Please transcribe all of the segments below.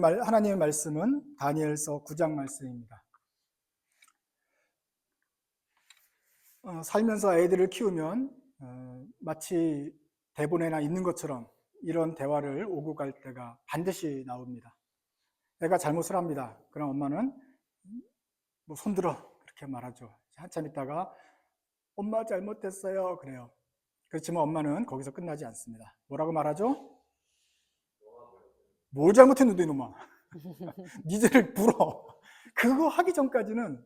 하나님의 말씀은 다니엘서 9장 말씀입니다. 살면서 애들을 키우면 마치 대본에나 있는 것처럼 이런 대화를 오고 갈 때가 반드시 나옵니다. 애가 잘못을 합니다. 그럼 엄마는 손들어 그렇게 말하죠. 한참 있다가 엄마 잘못했어요 그래요. 그렇지만 엄마는 거기서 끝나지 않습니다. 뭐라고 말하죠? 뭘 잘못했는데 이놈아. 니들 불어. 그거 하기 전까지는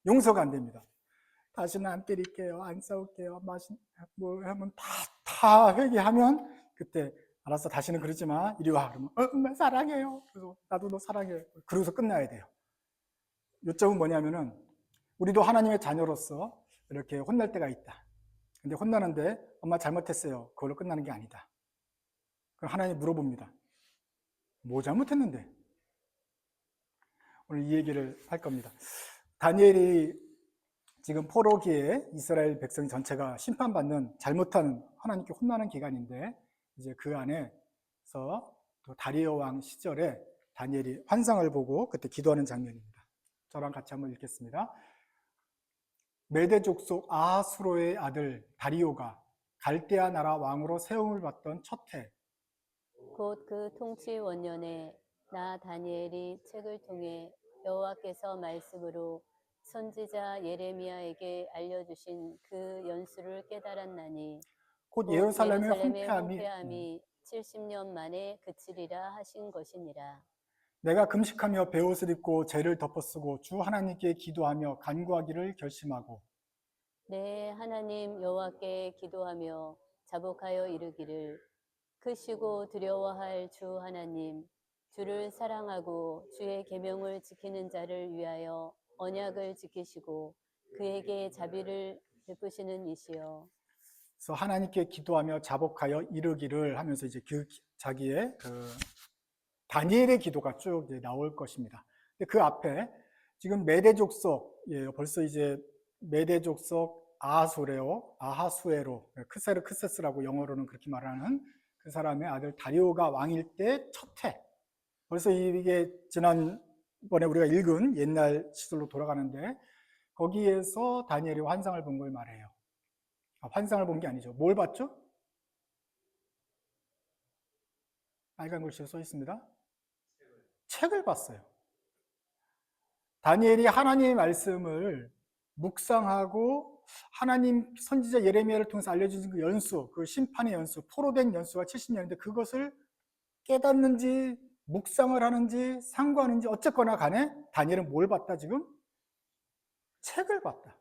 용서가 안 됩니다. 다시는 안 때릴게요. 안 싸울게요. 뭐 하면 다 회개하면 그때 알았어. 다시는 그러지 마. 이리 와. 그러면 엄마 사랑해요. 그래서 나도 너 사랑해. 그러고서 끝나야 돼요. 요점은 뭐냐면은 우리도 하나님의 자녀로서 이렇게 혼날 때가 있다. 근데 혼나는데 엄마 잘못했어요. 그걸로 끝나는 게 아니다. 그럼 하나님 물어봅니다. 뭐 잘못했는데? 오늘 이 얘기를 할 겁니다. 다니엘이 지금 포로기에 이스라엘 백성 전체가 심판받는 잘못한 하나님께 혼나는 기간인데 이제 그 안에서 또 다리오 왕 시절에 다니엘이 환상을 보고 그때 기도하는 장면입니다. 저랑 같이 한번 읽겠습니다. 메대 족속 아하수로의 아들 다리오가 갈대아 나라 왕으로 세움을 받던 첫 해 곧 그 통치 원년에 나 다니엘이 책을 통해 여호와께서 말씀으로 선지자 예레미야에게 알려주신 그 연수를 깨달았나니 곧 곧 예루살렘의 예루살렘의 홍폐함이 70년 만에 그치리라 하신 것이니라. 내가 금식하며 베옷을 입고 죄를 덮어쓰고 주 하나님께 기도하며 간구하기를 결심하고 내 하나님 여호와께 기도하며 자복하여 이르기를 크시고 두려워할 주 하나님 주를 사랑하고 주의 계명을 지키는 자를 위하여 언약을 지키시고 그에게 자비를 베푸시는 이시여. 그래서 하나님께 기도하며 자복하여 이르기를 하면서 이제 자기의 다니엘의 기도가 쭉 이제 나올 것입니다. 근데 그 앞에 지금 메대 족속, 벌써 이제 메대 족속 아하수에로, 크세스라고 영어로는 그렇게 말하는 그 사람의 아들 다리오가 왕일 때 첫 해. 벌써 이게 지난번에 우리가 읽은 옛날 시절로 돌아가는데 거기에서 다니엘이 환상을 본 걸 말해요. 환상을 본 게 아니죠. 뭘 봤죠? 빨간 글씨로 써 있습니다. 책을 봤어요. 다니엘이 하나님의 말씀을 묵상하고 하나님 선지자 예레미야를 통해서 알려주신 그 연수, 그 심판의 연수, 포로된 연수가 70년인데 그것을 깨닫는지 묵상을 하는지 상고하는지 어쨌거나 간에 다니엘은 뭘 봤다 지금? 책을 봤다.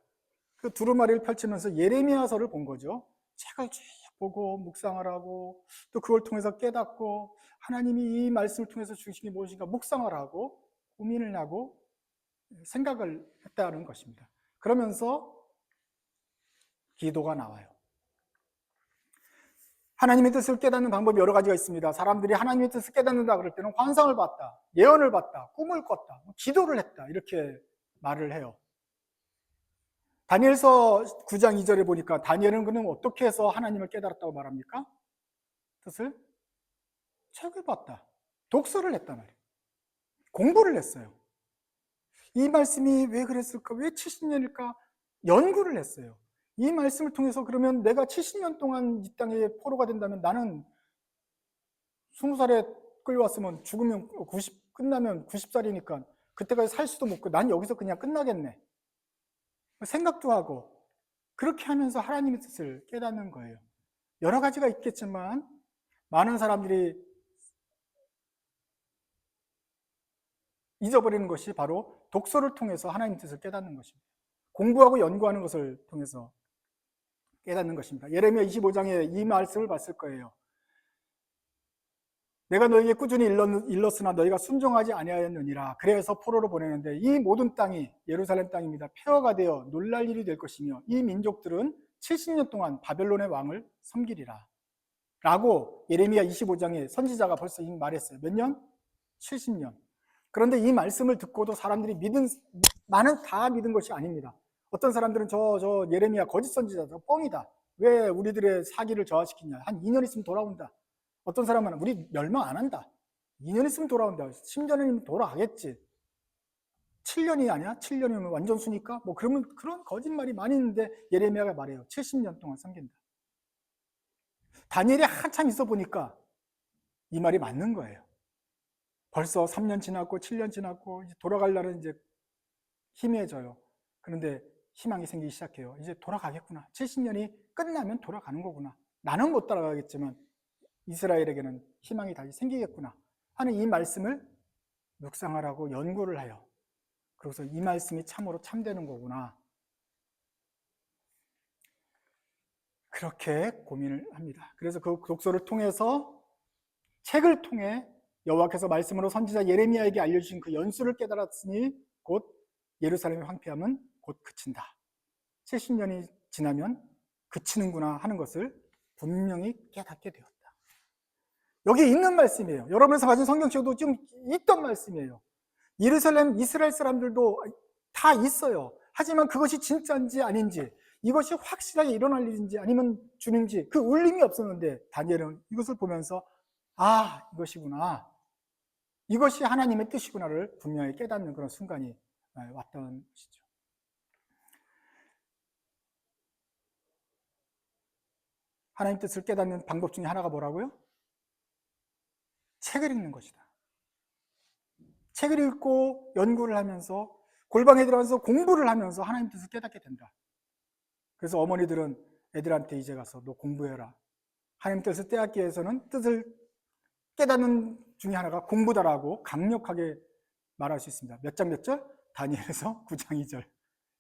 그 두루마리를 펼치면서 예레미야서를 본 거죠. 책을 쭉 보고 묵상을 하고 또 그걸 통해서 깨닫고 하나님이 이 말씀을 통해서 주신 게 무엇인가 묵상을 하고 고민을 하고 생각을 했다는 것입니다. 그러면서 기도가 나와요. 하나님의 뜻을 깨닫는 방법이 여러 가지가 있습니다. 사람들이 하나님의 뜻을 깨닫는다 그럴 때는 환상을 봤다, 예언을 봤다, 꿈을 꿨다, 기도를 했다 이렇게 말을 해요. 다니엘서 9장 2절에 보니까 다니엘은 그는 어떻게 해서 하나님을 깨달았다고 말합니까? 뜻을? 책을 봤다. 독서를 했단 말이에요. 공부를 했어요. 이 말씀이 왜 그랬을까? 왜 70년일까? 연구를 했어요. 이 말씀을 통해서 그러면 내가 70년 동안 이 땅에 포로가 된다면 나는 20살에 끌려왔으면 죽으면 끝나면 90살이니까 그때까지 살 수도 없고 난 여기서 그냥 끝나겠네. 생각도 하고 그렇게 하면서 하나님의 뜻을 깨닫는 거예요. 여러 가지가 있겠지만 많은 사람들이 잊어버리는 것이 바로 독서를 통해서 하나님의 뜻을 깨닫는 것입니다. 공부하고 연구하는 것을 통해서 깨닫는 것입니다. 예레미야 25장에 이 말씀을 봤을 거예요. 내가 너에게 꾸준히 일렀으나 너희가 순종하지 아니하였느니라. 그래서 포로로 보내는데 이 모든 땅이 예루살렘 땅입니다. 폐허가 되어 놀랄 일이 될 것이며 이 민족들은 70년 동안 바벨론의 왕을 섬기리라. 라고 예레미야 25장에 선지자가 벌써 이미 말했어요. 몇 년? 70년. 그런데 이 말씀을 듣고도 사람들이 많은 다 믿은 것이 아닙니다. 어떤 사람들은 저 예레미야 거짓 선지자다, 뻥이다. 왜 우리들의 사기를 저하시키냐. 한 2년 있으면 돌아온다. 어떤 사람은 우리 멸망 안 한다. 2년 있으면 돌아온다. 10년이면 돌아가겠지. 7년이 아니야? 7년이면 완전 수니까? 뭐 그러면 그런 거짓말이 많이 있는데 예레미야가 말해요. 70년 동안 섬긴다. 다니엘이 한참 있어 보니까 이 말이 맞는 거예요. 벌써 3년 지났고 7년 지났고 이제 돌아갈 날은 이제 희미해져요. 그런데 희망이 생기기 시작해요. 이제 돌아가겠구나. 70년이 끝나면 돌아가는 거구나. 나는 못 따라가겠지만 이스라엘에게는 희망이 다시 생기겠구나 하는 이 말씀을 묵상하라고 연구를 해요. 그래서 이 말씀이 참으로 참되는 거구나. 그렇게 고민을 합니다. 그래서 그 독서를 통해서 책을 통해 여호와께서 말씀으로 선지자 예레미야에게 알려주신 그 연수를 깨달았으니 곧 예루살렘의 황폐함은 곧 그친다. 70년이 지나면 그치는구나 하는 것을 분명히 깨닫게 되었다. 여기 있는 말씀이에요. 여러분에서 가진 성경책도 좀 있던 말씀이에요. 예루살렘 이스라엘 사람들도 다 있어요. 하지만 그것이 진짜인지 아닌지, 이것이 확실하게 일어날 일인지 아니면 주는지 그 울림이 없었는데 다니엘은 이것을 보면서 아, 이것이구나. 이것이 하나님의 뜻이구나를 분명히 깨닫는 그런 순간이 왔던 것이죠. 하나님 뜻을 깨닫는 방법 중에 하나가 뭐라고요? 책을 읽는 것이다. 책을 읽고 연구를 하면서 골방에 들어가서 공부를 하면서 하나님 뜻을 깨닫게 된다. 그래서 어머니들은 애들한테 이제 가서 너 공부해라. 하나님 뜻을 깨닫기 위해서는 뜻을 깨닫는 중에 하나가 공부다라고 강력하게 말할 수 있습니다. 몇 장 몇 절? 다니엘에서 9장 2절.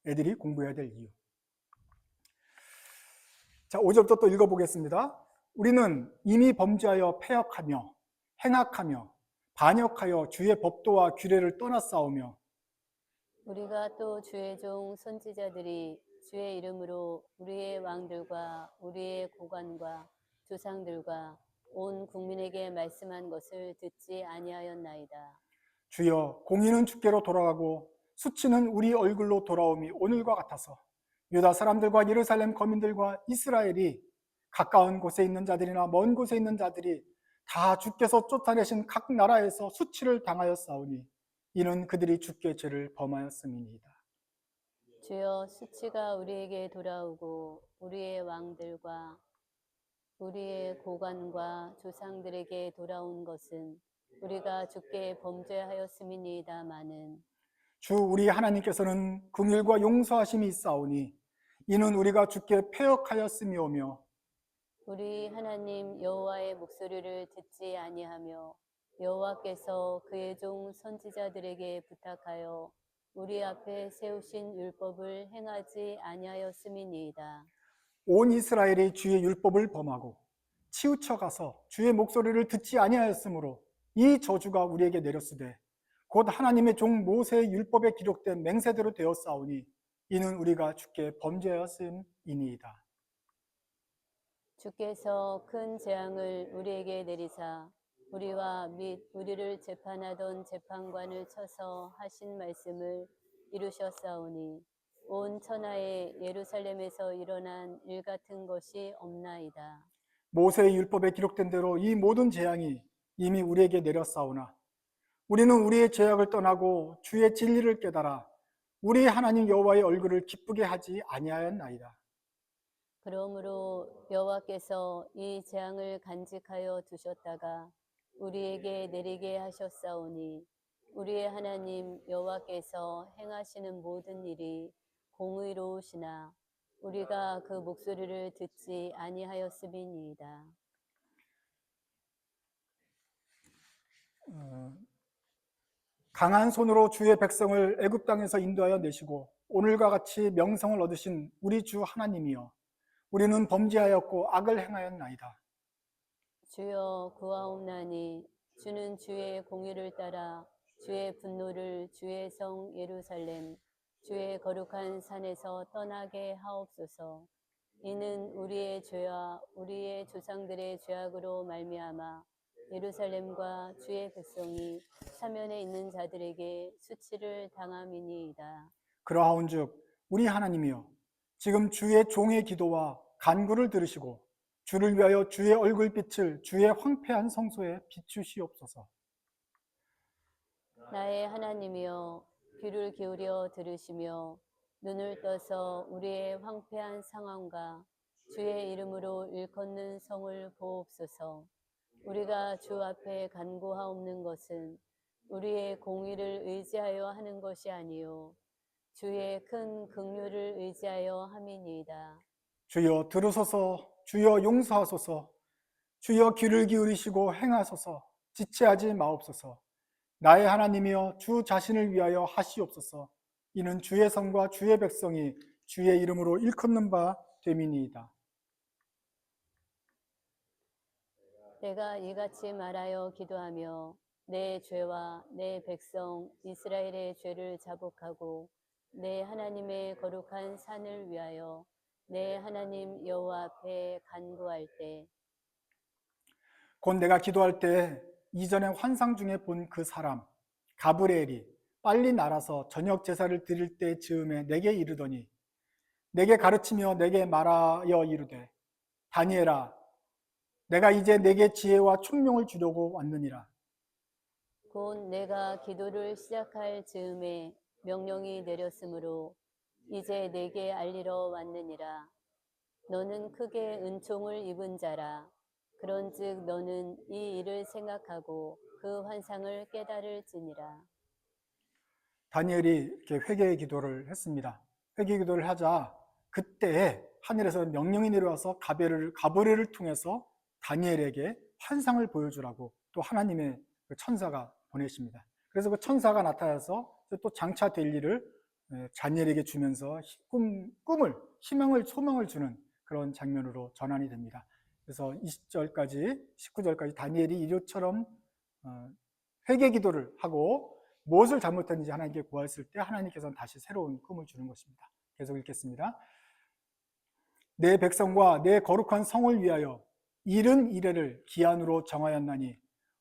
애들이 공부해야 될 이유. 자, 5절부터 또 읽어보겠습니다. 우리는 이미 범죄하여 패역하며 행악하며 반역하여 주의 법도와 규례를 떠났사오며 우리가 또 주의 종 선지자들이 주의 이름으로 우리의 왕들과 우리의 고관과 조상들과 온 국민에게 말씀한 것을 듣지 아니하였나이다. 주여 공의는 주께로 돌아가고 수치는 우리 얼굴로 돌아옴이 오늘과 같아서 유다 사람들과 예루살렘 거민들과 이스라엘이 가까운 곳에 있는 자들이나 먼 곳에 있는 자들이 다 주께서 쫓아내신 각 나라에서 수치를 당하였사오니 이는 그들이 주께 죄를 범하였음이니이다. 주여 수치가 우리에게 돌아오고 우리의 왕들과 우리의 고관과 조상들에게 돌아온 것은 우리가 주께 범죄하였음이니이다마는 주 우리 하나님께서는 긍휼과 용서하심이 있사오니 이는 우리가 주께 패역하였음이오며 우리 하나님 여호와의 목소리를 듣지 아니하며 여호와께서 그의 종 선지자들에게 부탁하여 우리 앞에 세우신 율법을 행하지 아니하였음이니이다. 온 이스라엘이 주의 율법을 범하고 치우쳐 가서 주의 목소리를 듣지 아니하였으므로 이 저주가 우리에게 내렸으되 곧 하나님의 종 모세의 율법에 기록된 맹세대로 되었사오니 이는 우리가 주께 범죄하였음이니이다. 주께서 큰 재앙을 우리에게 내리사 우리와 및 우리를 재판하던 재판관을 쳐서 하신 말씀을 이루셨사오니 온 천하에 예루살렘에서 일어난 일 같은 것이 없나이다. 모세의 율법에 기록된 대로 이 모든 재앙이 이미 우리에게 내렸사오나 우리는 우리의 죄악을 떠나고 주의 진리를 깨달아 우리 하나님 여호와의 얼굴을 기쁘게 하지 아니하였나이다. 그러므로 여호와께서 이 재앙을 간직하여 두셨다가 우리에게 내리게 하셨사오니 우리의 하나님 여호와께서 행하시는 모든 일이 공의로우시나 우리가 그 목소리를 듣지 아니하였음이니이다. 강한 손으로 주의 백성을 애굽 땅에서 인도하여 내시고 오늘과 같이 명성을 얻으신 우리 주 하나님이여 우리는 범죄하였고 악을 행하였나이다. 주여 구하옵나니 주는 주의 공의를 따라 주의 분노를 주의 성 예루살렘 주의 거룩한 산에서 떠나게 하옵소서. 이는 우리의 죄와 우리의 조상들의 죄악으로 말미암아 예루살렘과 주의 백성이 사면에 있는 자들에게 수치를 당함이니이다. 그러하온즉 우리 하나님이여 지금 주의 종의 기도와 간구를 들으시고 주를 위하여 주의 얼굴빛을 주의 황폐한 성소에 비추시옵소서. 나의 하나님이여 귀를 기울여 들으시며 눈을 떠서 우리의 황폐한 상황과 주의 이름으로 일컫는 성을 보옵소서. 우리가 주 앞에 간구하옵는 것은 우리의 공의를 의지하여 하는 것이 아니요 주의 큰 긍휼을 의지하여 함이니이다. 주여 들으소서, 주여 용서하소서, 주여 귀를 기울이시고 행하소서, 지체하지 마옵소서. 나의 하나님이여 주 자신을 위하여 하시옵소서. 이는 주의 성과 주의 백성이 주의 이름으로 일컫는 바 됨이니이다. 내가 이같이 말하여 기도하며 내 죄와 내 백성 이스라엘의 죄를 자복하고 내 하나님의 거룩한 산을 위하여 내 하나님 여호와 앞에 간구할 때 곧 내가 기도할 때 이전에 환상 중에 본 그 사람 가브리엘이 빨리 날아서 저녁 제사를 드릴 때 즈음에 내게 이르더니 내게 가르치며 내게 말하여 이르되 다니엘아 내가 이제 내게 지혜와 총명을 주려고 왔느니라. 곧 내가 기도를 시작할 즈음에 명령이 내렸으므로 이제 내게 알리러 왔느니라. 너는 크게 은총을 입은 자라. 그런즉 너는 이 일을 생각하고 그 환상을 깨달을지니라. 다니엘이 이렇게 회개의 기도를 했습니다. 회개 기도를 하자 그때 하늘에서 명령이 내려와서 가브리엘을 통해서 다니엘에게 환상을 보여주라고 또 하나님의 그 천사가 보내십니다. 그래서 그 천사가 나타나서 또 장차 될 일을 다니엘에게 주면서 꿈을 희망을 소망을 주는 그런 장면으로 전환이 됩니다. 그래서 20절까지 19절까지 다니엘이 이처럼 회개 기도를 하고 무엇을 잘못했는지 하나님께 구했을 때 하나님께서는 다시 새로운 꿈을 주는 것입니다. 계속 읽겠습니다. 내 백성과 내 거룩한 성을 위하여 이른 이래를 기한으로 정하였나니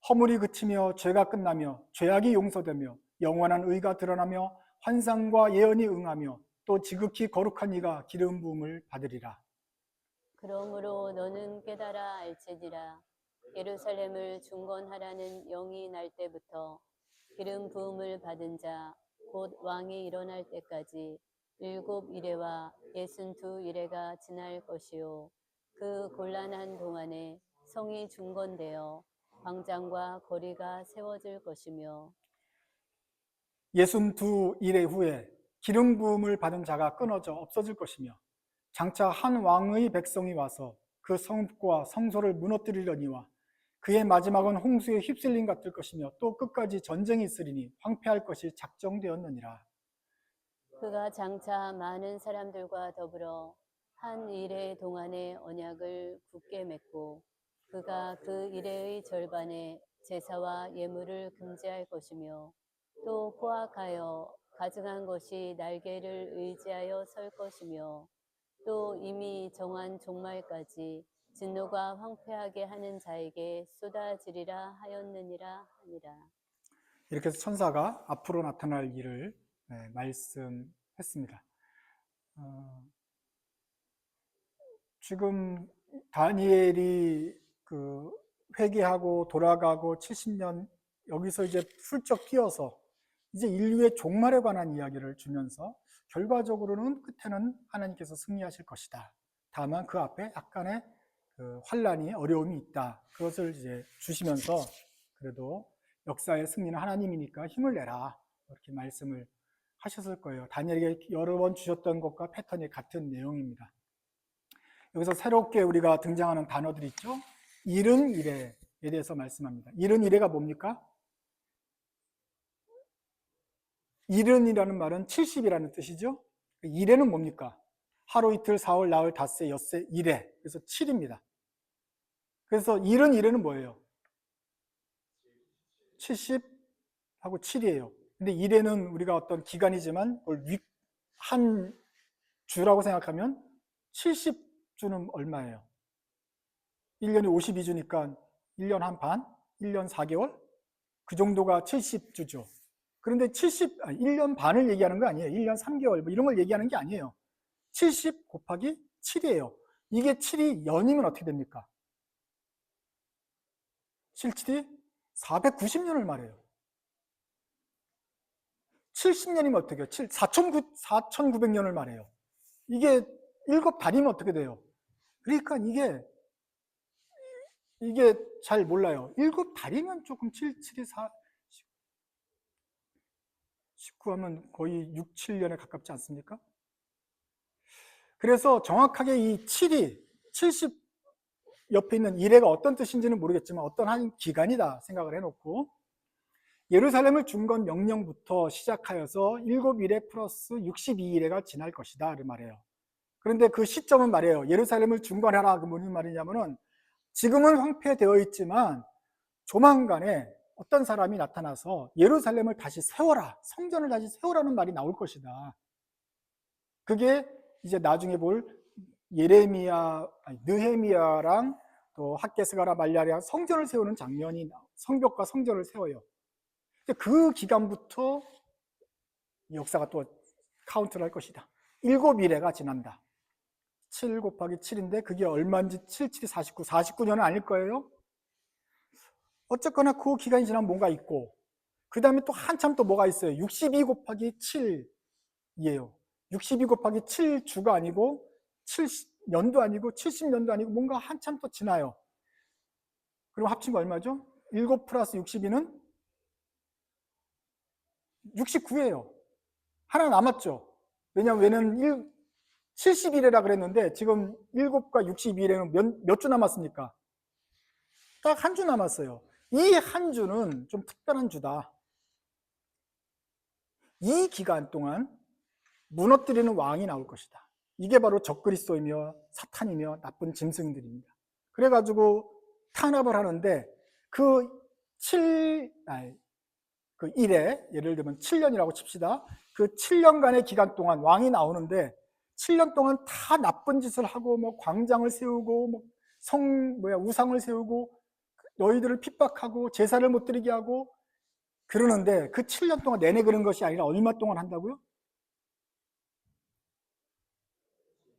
허물이 그치며 죄가 끝나며 죄악이 용서되며 영원한 의가 드러나며 환상과 예언이 응하며 또 지극히 거룩한 이가 기름 부음을 받으리라. 그러므로 너는 깨달아 알지니라. 예루살렘을 중건하라는 영이 날 때부터 기름 부음을 받은 자 곧 왕이 일어날 때까지 7 이레와 62 이레가 지날 것이요 그 곤란한 동안에 성이 중건되어 광장과 거리가 세워질 것이며 62 일해 후에 기름 부음을 받은 자가 끊어져 없어질 것이며 장차 한 왕의 백성이 와서 그 성읍과 성소를 무너뜨리려니와 그의 마지막은 홍수에 휩쓸림 같을 것이며 또 끝까지 전쟁이 있으리니 황폐할 것이 작정되었느니라. 그가 장차 많은 사람들과 더불어 한 일해 동안의 언약을 굳게 맺고 그가 그 일해의 절반에 제사와 예물을 금지할 것이며 또 포악하여 가증한 것이 날개를 의지하여 설 것이며 또 이미 정한 종말까지 진노가 황폐하게 하는 자에게 쏟아지리라 하였느니라 하니라. 이렇게 해서 천사가 앞으로 나타날 일을 말씀했습니다. 지금 다니엘이 그 회개하고 돌아가고 70년 여기서 이제 훌쩍 뛰어서 이제 인류의 종말에 관한 이야기를 주면서 결과적으로는 끝에는 하나님께서 승리하실 것이다. 다만 그 앞에 약간의 그 환란이 어려움이 있다. 그것을 이제 주시면서 그래도 역사의 승리는 하나님이니까 힘을 내라. 이렇게 말씀을 하셨을 거예요. 다니엘에게 여러 번 주셨던 것과 패턴이 같은 내용입니다. 여기서 새롭게 우리가 등장하는 단어들이 있죠. 이른 이래에 대해서 말씀합니다. 이른 이래가 뭡니까? 이른이라는 말은 70이라는 뜻이죠. 이래는 뭡니까? 하루 이틀 사흘 나흘 닷새 엿새 이래. 그래서 7입니다. 그래서 이른 이래는 뭐예요? 70하고 7이에요. 근데 이래는 우리가 어떤 기간이지만 한 주라고 생각하면 70주는 얼마예요? 1년이 52주니까 1년 한 반? 1년 4개월? 그 정도가 70주죠. 그런데 1년 반을 얘기하는 거 아니에요. 1년 3개월 뭐 이런 걸 얘기하는 게 아니에요. 70 곱하기 7이에요. 이게 7이 연이면 어떻게 됩니까? 7, 7이 490년을 말해요. 70년이면 어떻게 해요? 4,900년을 말해요. 이게 7달이면 어떻게 돼요? 그러니까 이게 잘 몰라요. 7달이면 조금 7, 7이 4, 19 하면 거의 6, 7년에 가깝지 않습니까? 그래서 정확하게 이 7이 70 옆에 있는 1회가 어떤 뜻인지는 모르겠지만 어떤 한 기간이다 생각을 해놓고 예루살렘을 준 건 명령부터 시작하여서 7일에 플러스 62일에가 지날 것이다 그 말이에요. 그런데 그 시점은 말이에요. 예루살렘을 중건하라. 그 무슨 말이냐면은 지금은 황폐되어 있지만 조만간에 어떤 사람이 나타나서 예루살렘을 다시 세워라, 성전을 다시 세워라는 말이 나올 것이다. 그게 이제 나중에 볼 느헤미야랑 또 학개스가라 말랴리아 성전을 세우는 장면이 성벽과 성전을 세워요. 그 기간부터 역사가 또 카운트를 할 것이다. 7일에가 지난다. 7 곱하기 7인데 그게 얼마인지 7, 7이 49, 49년은 아닐 거예요. 어쨌거나 그 기간이 지나면 뭔가 있고 그 다음에 또 한참 또 뭐가 있어요. 62 곱하기 7이에요. 62 곱하기 7주가 아니고 70년도 아니고 70년도 아니고 뭔가 한참 또 지나요. 그럼 합친 거 얼마죠? 7 플러스 62는 69예요. 하나 남았죠. 왜냐면 70일이라 그랬는데 지금 7과 62일에는 몇 주 남았습니까? 딱 한 주 남았어요. 이 한 주는 좀 특별한 주다. 이 기간 동안 무너뜨리는 왕이 나올 것이다. 이게 바로 적그리스도이며 사탄이며 나쁜 짐승들입니다. 그래가지고 탄압을 하는데 그 1에 예를 들면 7년이라고 칩시다. 그 7년간의 기간 동안 왕이 나오는데 7년 동안 다 나쁜 짓을 하고 뭐 광장을 세우고 뭐 우상을 세우고 너희들을 핍박하고 제사를 못 드리게 하고 그러는데 그 7년 동안 내내 그런 것이 아니라 얼마 동안 한다고요?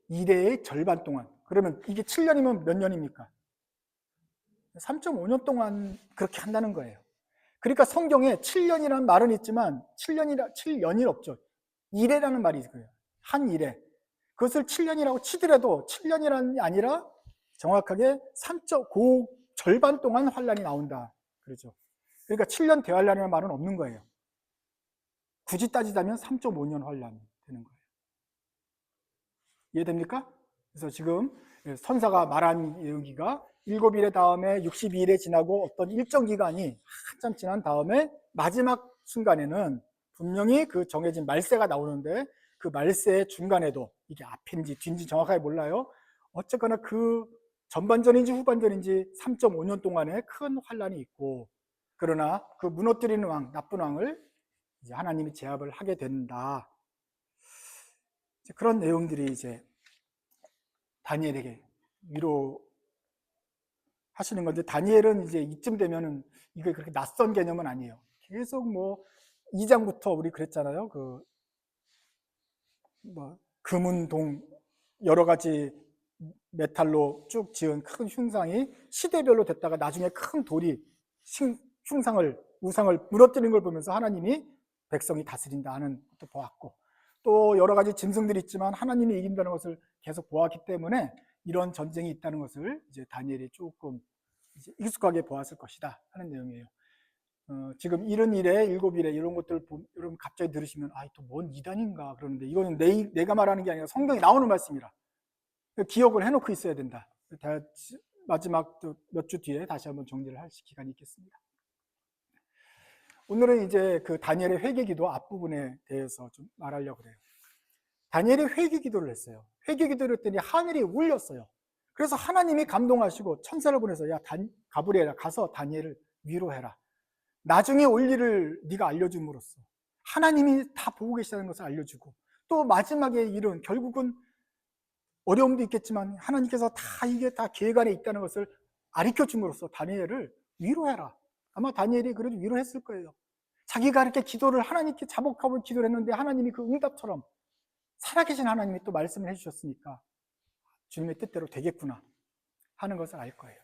1회의 절반 동안. 그러면 이게 7년이면 몇 년입니까? 3.5년 동안 그렇게 한다는 거예요. 그러니까 성경에 7년이라는 말은 있지만 7년이 없죠. 1회라는 말이 있어요. 한 1회. 그것을 7년이라고 치더라도 7년이라는 게 아니라 정확하게 3.5 절반 동안 환란이 나온다. 그렇죠. 그러니까 7년 대환란이라는 말은 없는 거예요. 굳이 따지자면 3.5년 환란이 되는 거예요. 이해됩니까? 그래서 지금 선사가 말한 여기가 7일의 다음에 62일에 지나고 어떤 일정 기간이 한참 지난 다음에 마지막 순간에는 분명히 그 정해진 말세가 나오는데 그 말세의 중간에도 이게 앞인지 뒤인지 정확하게 몰라요. 어쨌거나 그 전반전인지 후반전인지 3.5년 동안에 큰 환란이 있고 그러나 그 무너뜨리는 왕, 나쁜 왕을 이제 하나님이 제압을 하게 된다. 그런 내용들이 이제 다니엘에게 위로하시는 건데 다니엘은 이제 이쯤 되면은 이게 그렇게 낯선 개념은 아니에요. 계속 뭐 2장부터 우리 그랬잖아요. 그 뭐 금은동 여러 가지 메탈로 쭉 지은 큰 흉상이 시대별로 됐다가 나중에 큰 돌이 우상을 무너뜨리는 걸 보면서 하나님이 백성이 다스린다 하는 것도 보았고 또 여러 가지 짐승들이 있지만 하나님이 이긴다는 것을 계속 보았기 때문에 이런 전쟁이 있다는 것을 이제 다니엘이 조금 이제 익숙하게 보았을 것이다 하는 내용이에요. 지금 71에 7일에 이런 것들 여러분 갑자기 들으시면 또 뭔 이단인가 그러는데 이거는 내가 말하는 게 아니라 성경에 나오는 말씀이라 기억을 해놓고 있어야 된다. 마지막 몇 주 뒤에 다시 한번 정리를 할 기간이 있겠습니다. 오늘은 이제 그 다니엘의 회개기도 앞부분에 대해서 좀 말하려고 그래요. 다니엘이 회개기도를 했어요. 회개기도를 했더니 하늘이 울렸어요. 그래서 하나님이 감동하시고 천사를 보내서 야 가브리엘아 가서 다니엘을 위로해라. 나중에 올 일을 네가 알려줌으로써 하나님이 다 보고 계시다는 것을 알려주고 또 마지막에 일은 결국은 어려움도 있겠지만 하나님께서 이게 다 계획 안에 있다는 것을 가르쳐줌으로써 다니엘을 위로해라. 아마 다니엘이 그래도 위로했을 거예요. 자기가 이렇게 기도를 하나님께 자복하고 기도를 했는데 하나님이 그 응답처럼 살아계신 하나님이 또 말씀을 해주셨으니까 주님의 뜻대로 되겠구나 하는 것을 알 거예요.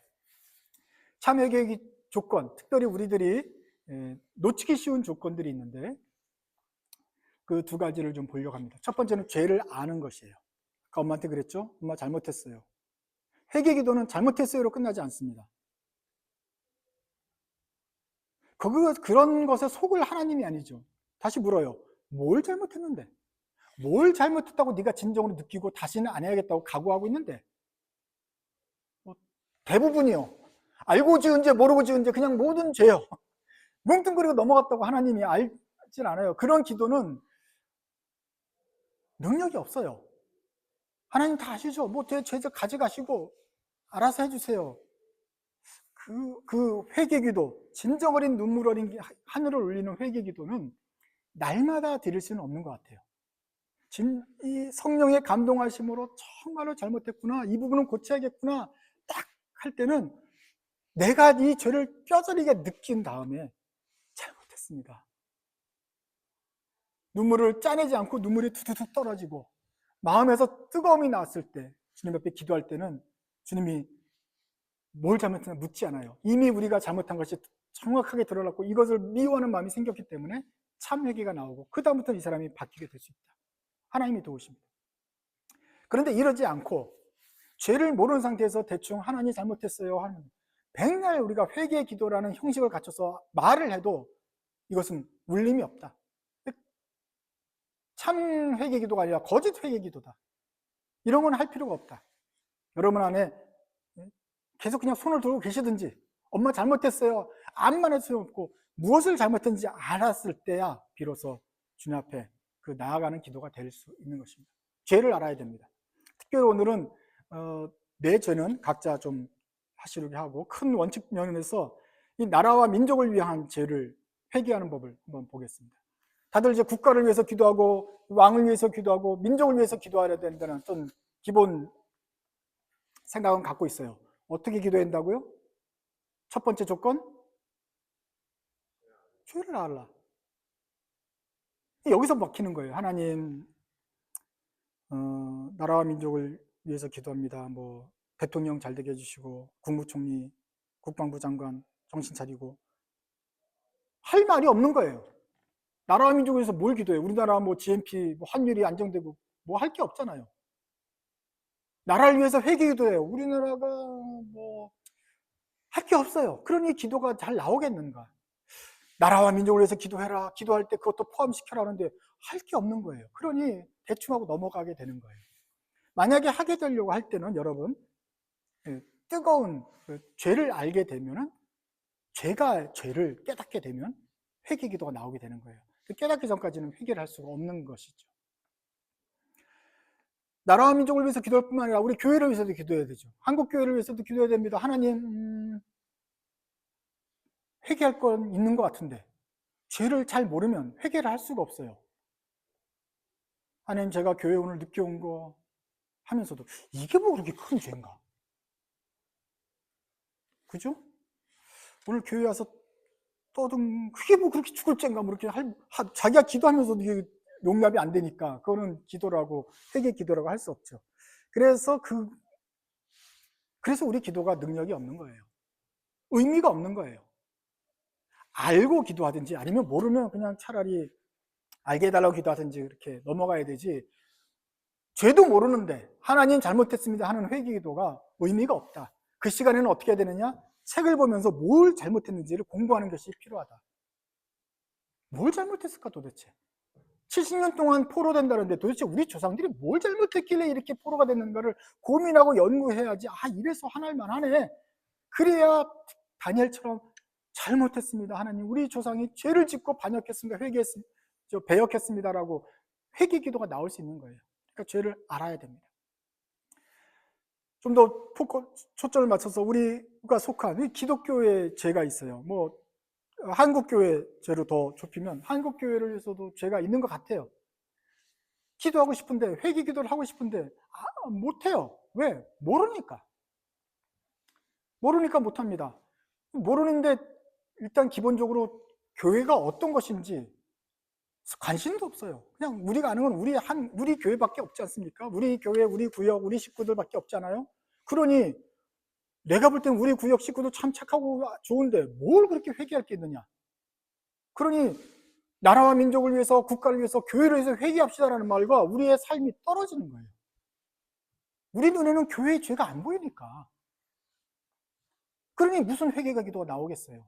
참회개의 조건, 특별히 우리들이 놓치기 쉬운 조건들이 있는데 그 두 가지를 좀 보려고 합니다. 첫 번째는 죄를 아는 것이에요. 아까 엄마한테 그랬죠? 엄마 잘못했어요. 회개 기도는 잘못했어요로 끝나지 않습니다. 그런 것에 속을 하나님이 아니죠. 다시 물어요. 뭘 잘못했는데? 뭘 잘못했다고 네가 진정으로 느끼고 다시는 안 해야겠다고 각오하고 있는데? 대부분이요. 알고 지은 죄, 모르고 지은 죄, 그냥 모든 죄요. 뭉뚱그리고 넘어갔다고 하나님이 알질 않아요. 그런 기도는 능력이 없어요. 하나님 다 아시죠? 뭐 제 죄 가져가시고 알아서 해주세요. 그 회개 기도, 진정 어린 눈물 어린 하늘을 울리는 회개 기도는 날마다 드릴 수는 없는 것 같아요. 이 성령의 감동하심으로 정말로 잘못했구나, 이 부분은 고쳐야겠구나 딱 할 때는 내가 이 죄를 뼈저리게 느낀 다음에 잘못했습니다. 눈물을 짜내지 않고 눈물이 두두둑 떨어지고 마음에서 뜨거움이 나왔을 때 주님 앞에 기도할 때는 주님이 뭘 잘못했나 묻지 않아요. 이미 우리가 잘못한 것이 정확하게 드러났고 이것을 미워하는 마음이 생겼기 때문에 참 회개가 나오고 그 다음부터 이 사람이 바뀌게 될 수 있다. 하나님이 도우십니다. 그런데 이러지 않고 죄를 모르는 상태에서 대충 하나님 잘못했어요 하는, 백날 우리가 회개 기도라는 형식을 갖춰서 말을 해도 이것은 울림이 없다. 참 회개 기도가 아니라 거짓 회개 기도다. 이런 건 할 필요가 없다. 여러분 안에 계속 그냥 손을 들고 계시든지 엄마 잘못했어요 암만 할 수 없고 무엇을 잘못했는지 알았을 때야 비로소 주님 앞에 그 나아가는 기도가 될 수 있는 것입니다. 죄를 알아야 됩니다. 특별히 오늘은 내 죄는 각자 좀 하시려고 하고 큰 원칙 면에서 이 나라와 민족을 위한 죄를 회개하는 법을 한번 보겠습니다. 다들 이제 국가를 위해서 기도하고 왕을 위해서 기도하고 민족을 위해서 기도해야 된다는 어떤 기본 생각은 갖고 있어요. 어떻게 기도해야 된다고요? 첫 번째 조건, 죄를 알라. 여기서 막히는 거예요. 하나님, 나라와 민족을 위해서 기도합니다. 뭐 대통령 잘 되게 해주시고 국무총리, 국방부 장관 정신 차리고 할 말이 없는 거예요. 나라와 민족을 위해서 뭘 기도해요? 우리나라 뭐 GNP, 뭐 환율이 안정되고 뭐 할 게 없잖아요. 나라를 위해서 회개 기도해요. 우리나라가 뭐 할 게 없어요. 그러니 기도가 잘 나오겠는가? 나라와 민족을 위해서 기도해라. 기도할 때 그것도 포함시켜라 하는데 할 게 없는 거예요. 그러니 대충 하고 넘어가게 되는 거예요. 만약에 하게 되려고 할 때는 여러분 뜨거운 죄를 알게 되면은 죄를 깨닫게 되면 회개 기도가 나오게 되는 거예요. 깨닫기 전까지는 회개를 할 수가 없는 것이죠. 나라와 민족을 위해서 기도할 뿐만 아니라 우리 교회를 위해서도 기도해야 되죠. 한국 교회를 위해서도 기도해야 됩니다. 하나님, 회개할 건 있는 것 같은데 죄를 잘 모르면 회개를 할 수가 없어요. 하나님, 제가 교회 오늘 늦게 온 거 하면서도 이게 뭐 그렇게 큰 죄인가? 그죠? 오늘 교회 와서 떠든 그게 뭐 그렇게 죽을 죄인가? 뭐 이렇게 자기가 기도하면서도 이게 용납이 안 되니까 그거는 기도라고, 회개 기도라고 할 수 없죠. 그래서 우리 기도가 능력이 없는 거예요. 의미가 없는 거예요. 알고 기도하든지 아니면 모르면 그냥 차라리 알게 해달라고 기도하든지 이렇게 넘어가야 되지, 죄도 모르는데 하나님 잘못했습니다 하는 회개 기도가 의미가 없다. 그 시간에는 어떻게 해야 되느냐? 책을 보면서 뭘 잘못했는지를 공부하는 것이 필요하다. 뭘 잘못했을까 도대체? 70년 동안 포로된다는데 도대체 우리 조상들이 뭘 잘못했길래 이렇게 포로가 됐는가를 고민하고 연구해야지, 이래서 화날만 하네. 그래야 다니엘처럼 잘못했습니다 하나님, 우리 조상이 죄를 짓고 반역했습니다, 배역했습니다라고 회개 기도가 나올 수 있는 거예요. 그러니까 죄를 알아야 됩니다. 좀 더 초점을 맞춰서 우리가 속한 기독교의 죄가 있어요. 뭐 한국교회 죄로 더 좁히면 한국교회를 위해서도 죄가 있는 것 같아요. 기도하고 싶은데, 회개 기도를 하고 싶은데 못해요. 왜? 모르니까 못합니다. 모르는데 일단 기본적으로 교회가 어떤 것인지 관심도 없어요. 그냥 우리가 아는 건 우리 교회밖에 없지 않습니까? 우리 교회, 우리 구역, 우리 식구들밖에 없잖아요. 그러니 내가 볼 땐 우리 구역 식구도 참 착하고 좋은데 뭘 그렇게 회개할 게 있느냐? 그러니 나라와 민족을 위해서, 국가를 위해서, 교회를 위해서 회개합시다라는 말과 우리의 삶이 떨어지는 거예요. 우리 눈에는 교회의 죄가 안 보이니까. 그러니 무슨 회개가 기도가 나오겠어요?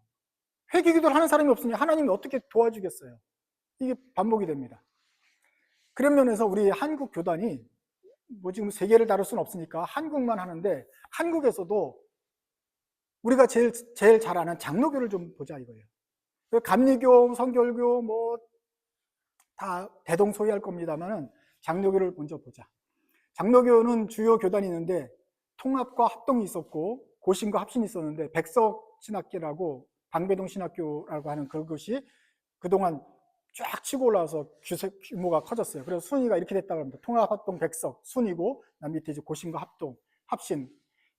회개 기도를 하는 사람이 없으니 하나님이 어떻게 도와주겠어요? 이게 반복이 됩니다. 그런 면에서 우리 한국 교단이 뭐 지금 세계를 다룰 수는 없으니까 한국만 하는데, 한국에서도 우리가 제일 잘 아는 장로교를 좀 보자 이거예요. 감리교, 성결교 뭐 다 대동소이할 겁니다만은 장로교를 먼저 보자. 장로교는 주요 교단이 있는데 통합과 합동이 있었고 고신과 합신이 있었는데, 백석 신학교라고 방배동 신학교라고 하는 그것이 그동안 쫙 치고 올라와서 규모가 커졌어요. 그래서 순위가 이렇게 됐다고 합니다. 통합, 합동, 백석, 순이고, 그 밑에 이제 고신과 합동, 합신,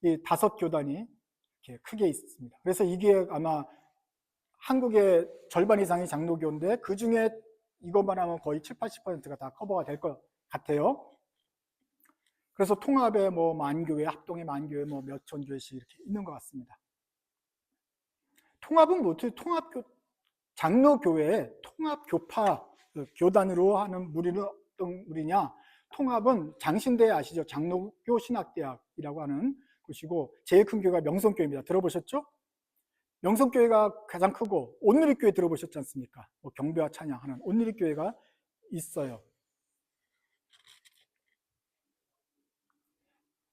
이 5교단이 이렇게 크게 있습니다. 그래서 이게 아마 한국의 절반 이상이 장로교인데, 그 중에 이것만 하면 거의 7, 80%가 다 커버가 될 것 같아요. 그래서 통합에 뭐 만교회, 합동의 만교회 뭐 몇천 교회씩 이렇게 있는 것 같습니다. 통합은 뭐죠? 장로교회의 통합교파 교단으로 하는 무리는 어떤 무리냐? 통합은 장신대 아시죠? 장로교 신학대학이라고 하는 곳이고, 제일 큰 교회가 명성교회입니다. 들어보셨죠? 명성교회가 가장 크고, 온누리교회 들어보셨지 않습니까? 뭐 경배와 찬양하는 온누리교회가 있어요.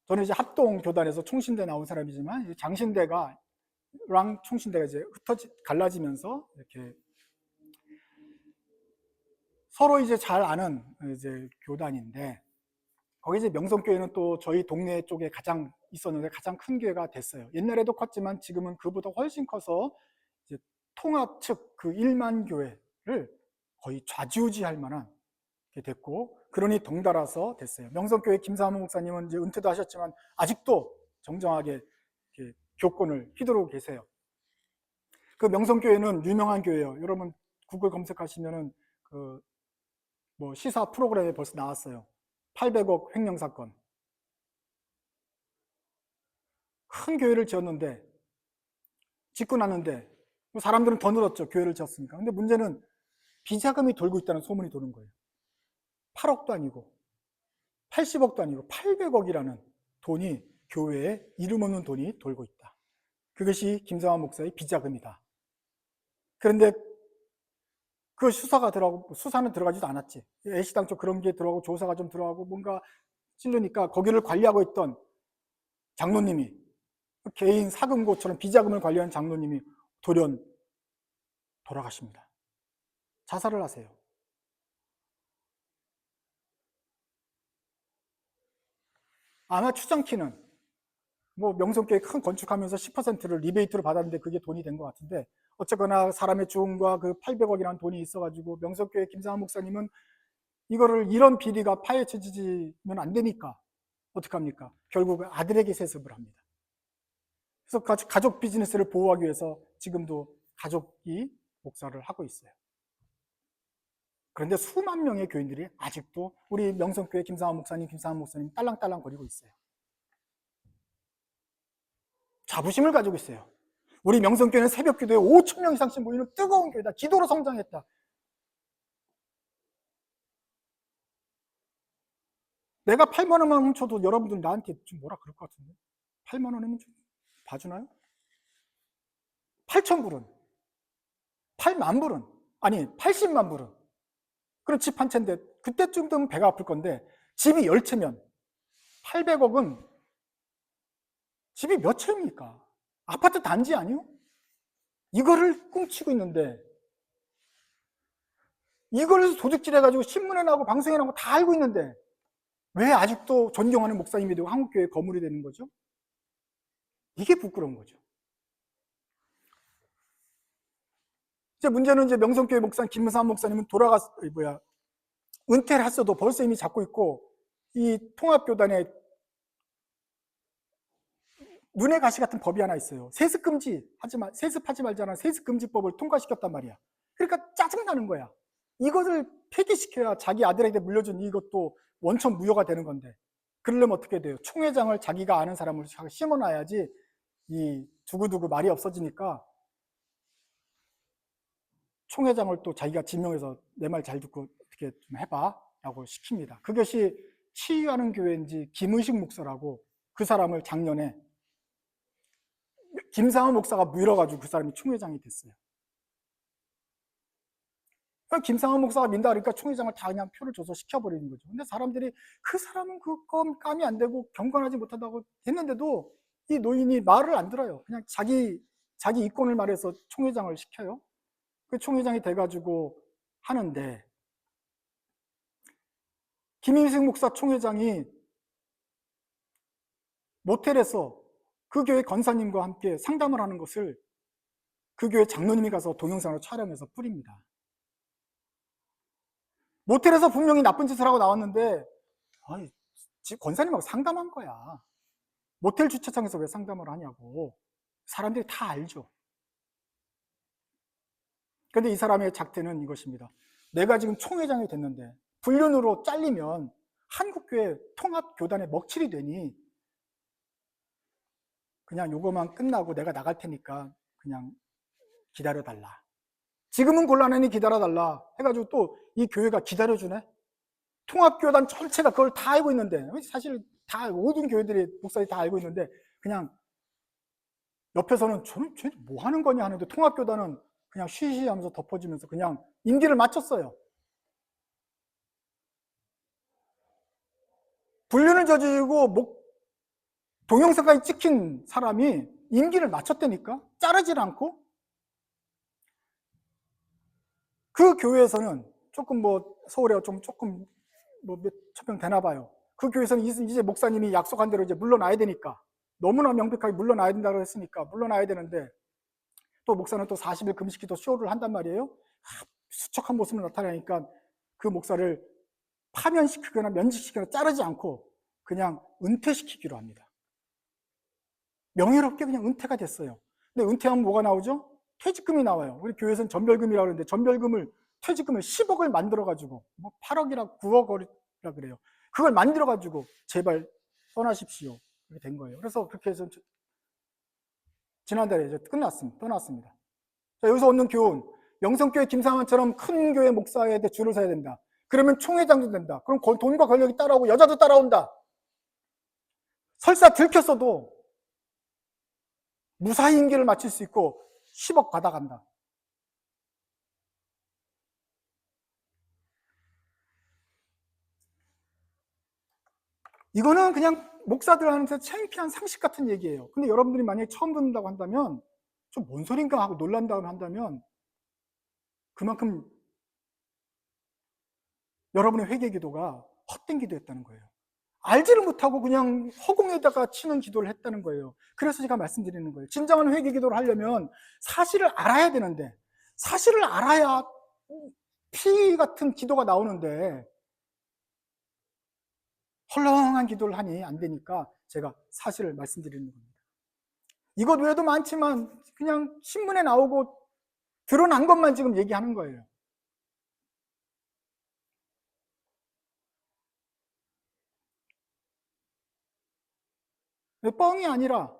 저는 이제 합동교단에서 총신대 나온 사람이지만, 장신대가 랑 총신대가 이제 갈라지면서 이렇게 서로 이제 잘 아는 이제 교단인데, 거기 이제 명성교회는 또 저희 동네 쪽에 가장 있었는데 가장 큰 교회가 됐어요. 옛날에도 컸지만 지금은 그보다 훨씬 커서 이제 통합 측 그 1만 교회를 거의 좌지우지할 만한 게 됐고, 그러니 덩달아서 됐어요. 명성교회 김사모 목사님은 이제 은퇴도 하셨지만 아직도 정정하게 이렇게 교권을 휘두르고 계세요. 그 명성교회는 유명한 교회예요. 여러분 구글 검색하시면은 그 뭐 시사 프로그램에 벌써 나왔어요. 800억 횡령 사건. 큰 교회를 지었는데, 짓고 났는데 사람들은 더 늘었죠. 교회를 지었으니까. 근데 문제는 비자금이 돌고 있다는 소문이 도는 거예요. 8억도 아니고 80억도 아니고 800억이라는 돈이, 교회에 이름 없는 돈이 돌고 있다. 그것이 김성환 목사의 비자금이다. 그런데 그 수사는 들어가지도 않았지. 애시당 초 그런 게 들어가고 조사가 좀 들어가고 뭔가 찔르니까 거기를 관리하고 있던 장로님이, 개인 사금고처럼 비자금을 관리하는 장로님이 돌연 돌아가십니다. 자살을 하세요. 아마 추정키는 뭐 명성교회 큰 건축하면서 10%를 리베이트로 받았는데 그게 돈이 된 것 같은데, 어쨌거나 사람의 죽음과 그 800억이라는 돈이 있어가지고 명성교회 김상환 목사님은 이거를, 이런 비리가 파헤쳐지면 안 되니까 어떡합니까? 결국 아들에게 세습을 합니다. 그래서 가족 비즈니스를 보호하기 위해서 지금도 가족이 목사를 하고 있어요. 그런데 수만 명의 교인들이 아직도 우리 명성교회 김상환 목사님 딸랑딸랑 거리고 있어요. 자부심을 가지고 있어요. 우리 명성교회는 새벽 기도에 5천 명 이상씩 모이는 뜨거운 교회다. 기도로 성장했다. 내가 8만 원만 훔쳐도 여러분들 나한테 좀 뭐라 그럴 것 같은데, 8만 원이면 좀 봐주나요? 8천 불은, 8만 불은, 아니 80만 불은, 그럼 집 한 채인데 그때쯤 되면 배가 아플 건데, 집이 10채면 800억은 집이 몇 채입니까? 아파트 단지 아니요? 이거를 꽁치고 있는데, 이걸 도둑질해가지고 신문에 나오고 방송에 나오고 다 알고 있는데 왜 아직도 존경하는 목사님이 되고 한국교회 거물이 되는 거죠? 이게 부끄러운 거죠. 이제 문제는 이제 명성교회 목사 김문삼 목사님은 은퇴를 했어도 벌써 이미 잡고 있고, 이 통합교단에 눈에 가시 같은 법이 하나 있어요. 세습하지 말자는 세습금지법을 통과시켰단 말이야. 그러니까 짜증나는 거야. 이것을 폐기시켜야 자기 아들에게 물려준 이것도 원천 무효가 되는 건데, 그러려면 어떻게 돼요? 총회장을 자기가 아는 사람을 심어놔야지 이 두고두고 말이 없어지니까 총회장을 또 자기가 지명해서 내 말 잘 듣고 어떻게 좀 해봐 라고 시킵니다. 그것이 치유하는 교회인지 김의식 목사라고 그 사람을 작년에 김상호 목사가 밀어가지고 그 사람이 총회장이 됐어요. 김상호 목사가 민다 그러니까 총회장을 다 그냥 표를 줘서 시켜버리는 거죠. 근데 사람들이 그 사람은 그 감이 안 되고 경건하지 못하다고 했는데도 이 노인이 말을 안 들어요. 그냥 자기 이권을 말해서 총회장을 시켜요. 그 총회장이 돼가지고 하는데 김인식 목사 총회장이 모텔에서 그 교회 권사님과 함께 상담을 하는 것을 그 교회 장로님이 가서 동영상으로 촬영해서 뿌립니다. 모텔에서 분명히 나쁜 짓을 하고 나왔는데 권사님하고 상담한 거야. 모텔 주차장에서 왜 상담을 하냐고. 사람들이 다 알죠. 그런데 이 사람의 작태는 이것입니다. 내가 지금 총회장이 됐는데 불륜으로 잘리면 한국교회 통합교단의 먹칠이 되니 그냥 요거만 끝나고 내가 나갈 테니까 그냥 기다려달라. 지금은 곤란하니 기다려달라 해가지고 또 이 교회가 기다려주네. 통합교단 전체가 그걸 다 알고 있는데, 사실 다 모든 교회들이 목사들이 다 알고 있는데 그냥 옆에서는 쟤 뭐 하는 거냐 하는데 통합교단은 그냥 쉬쉬하면서 덮어지면서 그냥 임기를 마쳤어요. 불륜을 저지르고 동영상까지 찍힌 사람이 임기를 마쳤다니까? 자르질 않고? 그 교회에서는 조금 서울에 조금 몇 천 명 되나 봐요. 그 교회에서는 이제 목사님이 약속한 대로 이제 물러나야 되니까, 너무나 명백하게 물러나야 된다고 했으니까 물러나야 되는데, 또 목사는 또 40일 금식기도 쇼를 한단 말이에요. 수척한 모습을 나타내니까 그 목사를 파면시키거나 면직시키거나 자르지 않고 그냥 은퇴시키기로 합니다. 명예롭게 그냥 은퇴가 됐어요. 근데 은퇴하면 뭐가 나오죠? 퇴직금이 나와요. 우리 교회에서는 전별금이라고 그러는데 퇴직금을 10억을 만들어가지고 8억이라 9억이라 그래요. 그걸 만들어가지고 제발 떠나십시오. 그렇게 된 거예요. 그래서 그렇게 해서 지난달에 이제 떠났습니다. 자, 여기서 얻는 교훈. 영성교회 김상환처럼 큰 교회 목사에 대해 줄을 서야 된다. 그러면 총회장도 된다. 그럼 돈과 권력이 따라오고 여자도 따라온다. 설사 들켰어도 무사히 임기를 마칠 수 있고 10억 받아간다. 이거는 그냥 목사들한테 창피한 상식 같은 얘기예요. 근데 여러분들이 만약에 처음 듣는다고 한다면 좀 뭔 소린가 하고 놀란다고 한다면 그만큼 여러분의 회개 기도가 헛된 기도였다는 거예요. 알지를 못하고 그냥 허공에다가 치는 기도를 했다는 거예요. 그래서 제가 말씀드리는 거예요. 진정한 회개 기도를 하려면 사실을 알아야 되는데, 사실을 알아야 피 같은 기도가 나오는데 헐렁한 기도를 하니 안 되니까 제가 사실을 말씀드리는 겁니다. 이것 외에도 많지만 그냥 신문에 나오고 드러난 것만 지금 얘기하는 거예요. 뻥이 아니라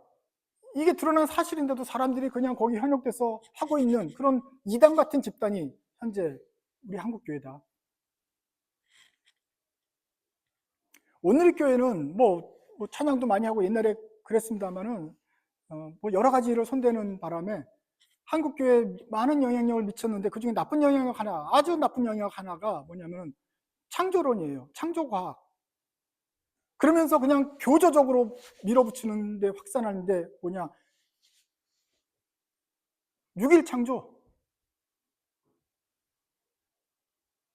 이게 드러난 사실인데도 사람들이 그냥 거기 현혹돼서 하고 있는 그런 이단 같은 집단이 현재 우리 한국교회다. 오늘 교회는 찬양도 많이 하고 옛날에 그랬습니다만은 여러 가지를 손대는 바람에 한국교회에 많은 영향력을 미쳤는데 그중에 아주 나쁜 영향력 하나가 뭐냐면 창조론이에요. 창조과학. 그러면서 그냥 교조적으로 밀어붙이는데 확산하는데 6일 창조.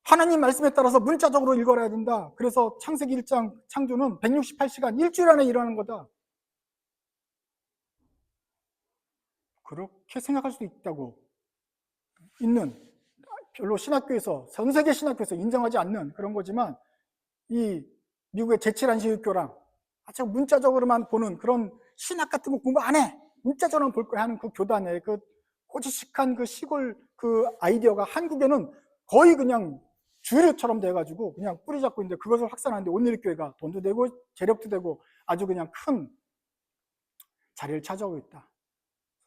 하나님 말씀에 따라서 문자적으로 읽어야 된다. 그래서 창세기 1장 창조는 168시간 일주일 안에 일어나는 거다. 그렇게 생각할 수도 있는 별로 신학교에서 전 세계 신학교에서 인정하지 않는 그런 거지만 이 미국의 제7안식교랑 아주 문자적으로만 보는 그런 신학 같은 거 공부 안 해. 문자적으로만 볼 거야 하는 그 교단의 그 고지식한 그 시골 그 아이디어가 한국에는 거의 그냥 주류처럼 돼가지고 그냥 뿌리 잡고 있는데 그것을 확산하는데 온누리교회가 돈도 되고 재력도 되고 아주 그냥 큰 자리를 차지하고 있다.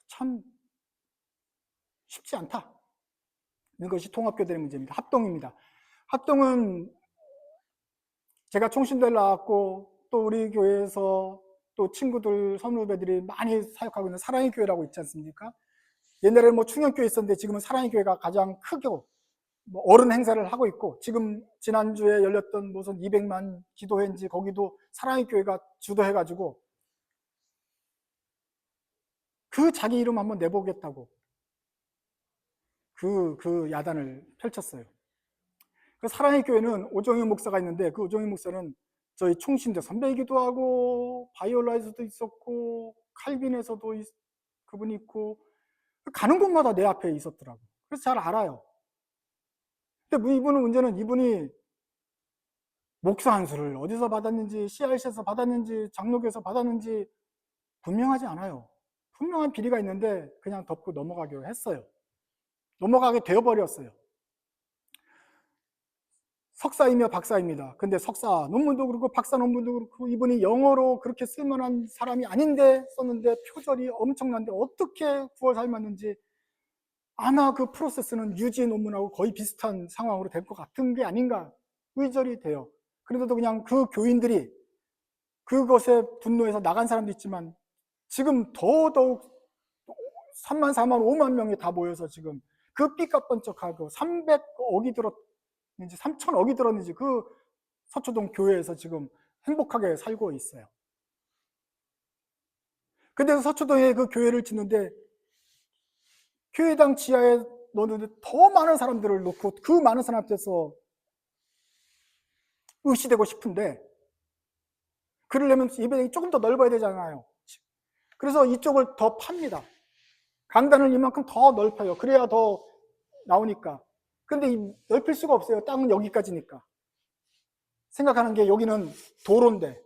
참 쉽지 않다. 이것이 통합교단의 문제입니다. 합동입니다. 합동은 제가 총신대를 나왔고 또 우리 교회에서 또 친구들, 선후배들이 많이 사역하고 있는 사랑의 교회라고 있지 않습니까? 옛날에는 뭐 충영교회 있었는데 지금은 사랑의 교회가 가장 크고 뭐 어른 행사를 하고 있고, 지금 지난주에 열렸던 무슨 200만 기도회인지 거기도 사랑의 교회가 주도해가지고 그 자기 이름 한번 내보겠다고 그 야단을 펼쳤어요. 그 사랑의 교회는 오정희 목사가 있는데, 그 오정희 목사는 저희 총신대 선배이기도 하고 바이올라에서도 있었고 칼빈에서도 그분이 있고 가는 곳마다 내 앞에 있었더라고. 그래서 잘 알아요. 근데 뭐 이분은 문제는 이분이 목사 안수를 어디서 받았는지, CRC에서 받았는지, 장로교에서 받았는지 분명하지 않아요. 분명한 비리가 있는데 그냥 덮고 넘어가기로 했어요. 넘어가게 되어버렸어요. 석사이며 박사입니다. 근데 석사 논문도 그렇고 박사 논문도 그렇고 이분이 영어로 그렇게 쓸만한 사람이 아닌데 썼는데 표절이 엄청난데 어떻게 구월 삶았는지, 아마 그 프로세스는 유지 논문하고 거의 비슷한 상황으로 될 것 같은 게 아닌가 의절이 돼요. 그런데도 그냥 그 교인들이 그것에 분노해서 나간 사람도 있지만 지금 더더욱 3만, 4만, 5만 명이 다 모여서 지금 그 삐까뻔쩍하고 300억이 들었는지 3천억이 들었는지 그 서초동 교회에서 지금 행복하게 살고 있어요. 근데 서초동에 그 교회를 짓는데 교회당 지하에 넣는데 더 많은 사람들을 놓고 그 많은 사람한테서 의시되고 싶은데, 그러려면 예배당이 조금 더 넓어야 되잖아요. 그래서 이쪽을 더 팝니다. 강단을 이만큼 더 넓혀요. 그래야 더 나오니까. 근데 넓힐 수가 없어요. 땅은 여기까지니까. 생각하는 게 여기는 도로인데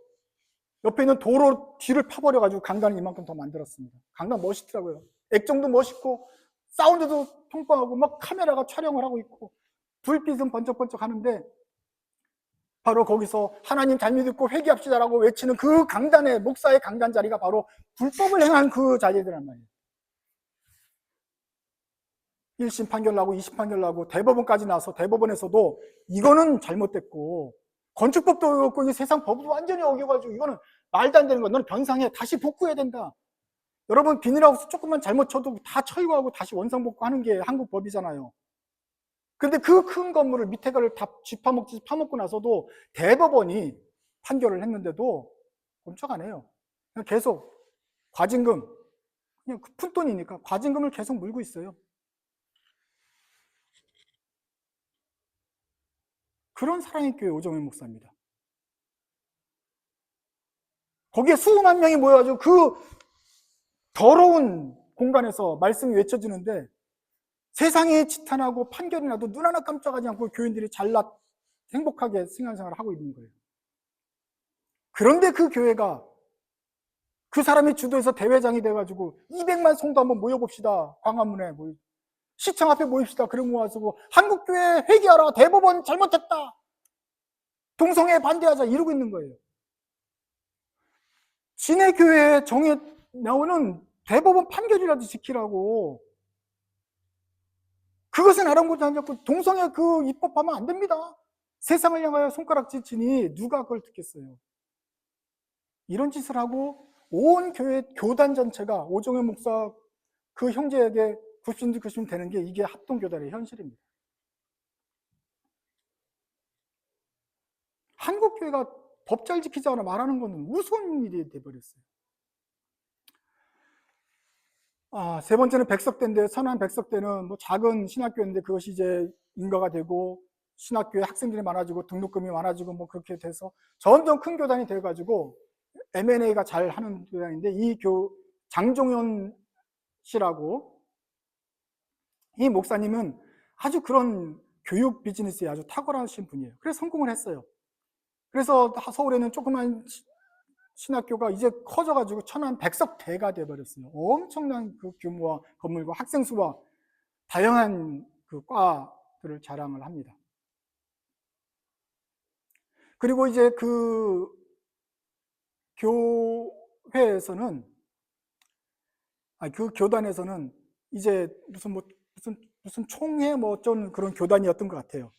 옆에 있는 도로 뒤를 파버려가지고 강단을 이만큼 더 만들었습니다. 강단 멋있더라고요. 액정도 멋있고 사운드도 통통하고 막 카메라가 촬영을 하고 있고 불빛은 번쩍번쩍 하는데, 바로 거기서 하나님 잘 믿고 회개합시다라고 외치는 그 강단의 목사의 강단 자리가 바로 불법을 행한 그 자리들란 말이에요. 1심 판결 나고 2심 판결 나고 대법원까지 나서 대법원에서도 이거는 잘못됐고 건축법도 어겼고 이 세상 법도 완전히 어겨가지고 이거는 말도 안 되는 거야. 너는 변상해. 다시 복구해야 된다. 여러분 비닐하우스 조금만 잘못 쳐도 다 철거하고 다시 원상복구하는 게 한국 법이잖아요. 근데 그 큰 건물을 밑에 거를 다 쥐파먹지 파먹고 나서도 대법원이 판결을 했는데도 꼼짝 안 해요. 그냥 계속 과징금, 그냥 푼돈이니까 과징금을 계속 물고 있어요. 그런 사랑의 교회 오정현 목사입니다. 거기에 수만 명이 모여가지고 그 더러운 공간에서 말씀이 외쳐지는데 세상에 지탄하고 판결이 나도 눈 하나 깜짝하지 않고 교인들이 잘났 행복하게 신앙생활을 하고 있는 거예요. 그런데 그 교회가 그 사람이 주도해서 대회장이 돼가지고 200만 성도 한번 모여봅시다. 광화문에 시청 앞에 모입시다. 그러고 모아서 한국교회 회개하라. 대법원 잘못했다. 동성애 반대하자. 이러고 있는 거예요. 지네 교회에 정해 나오는 대법원 판결이라도 지키라고. 그것은 아랑곳하지 않고 동성애 그 입법하면 안 됩니다. 세상을 향하여 손가락질 치니 누가 그걸 듣겠어요. 이런 짓을 하고 온 교회 교단 전체가 오정현 목사 그 형제에게 굽신굽신 되는 게 이게 합동교단의 현실입니다. 한국교회가 법 잘 지키자고 말하는 것은 우스운 일이 돼버렸어요. 세 번째는 백석대인데, 선한 백석대는 뭐 작은 신학교인데 그것이 이제 인가가 되고 신학교에 학생들이 많아지고 등록금이 많아지고 뭐 그렇게 돼서 점점 큰 교단이 돼가지고 M&A가 잘 하는 교단인데, 이 장종현 씨라고 이 목사님은 아주 그런 교육 비즈니스에 아주 탁월하신 분이에요. 그래서 성공을 했어요. 그래서 서울에는 조그만 신학교가 이제 커져가지고 천안 백석대가 돼버렸어요. 엄청난 그 규모와 건물과 학생 수와 다양한 그 과들을 자랑을 합니다. 그리고 이제 그 교회에서는 그 교단에서는 이제 무슨 무슨 총회 뭐 어쩐 그런 교단이었던 것 같아요.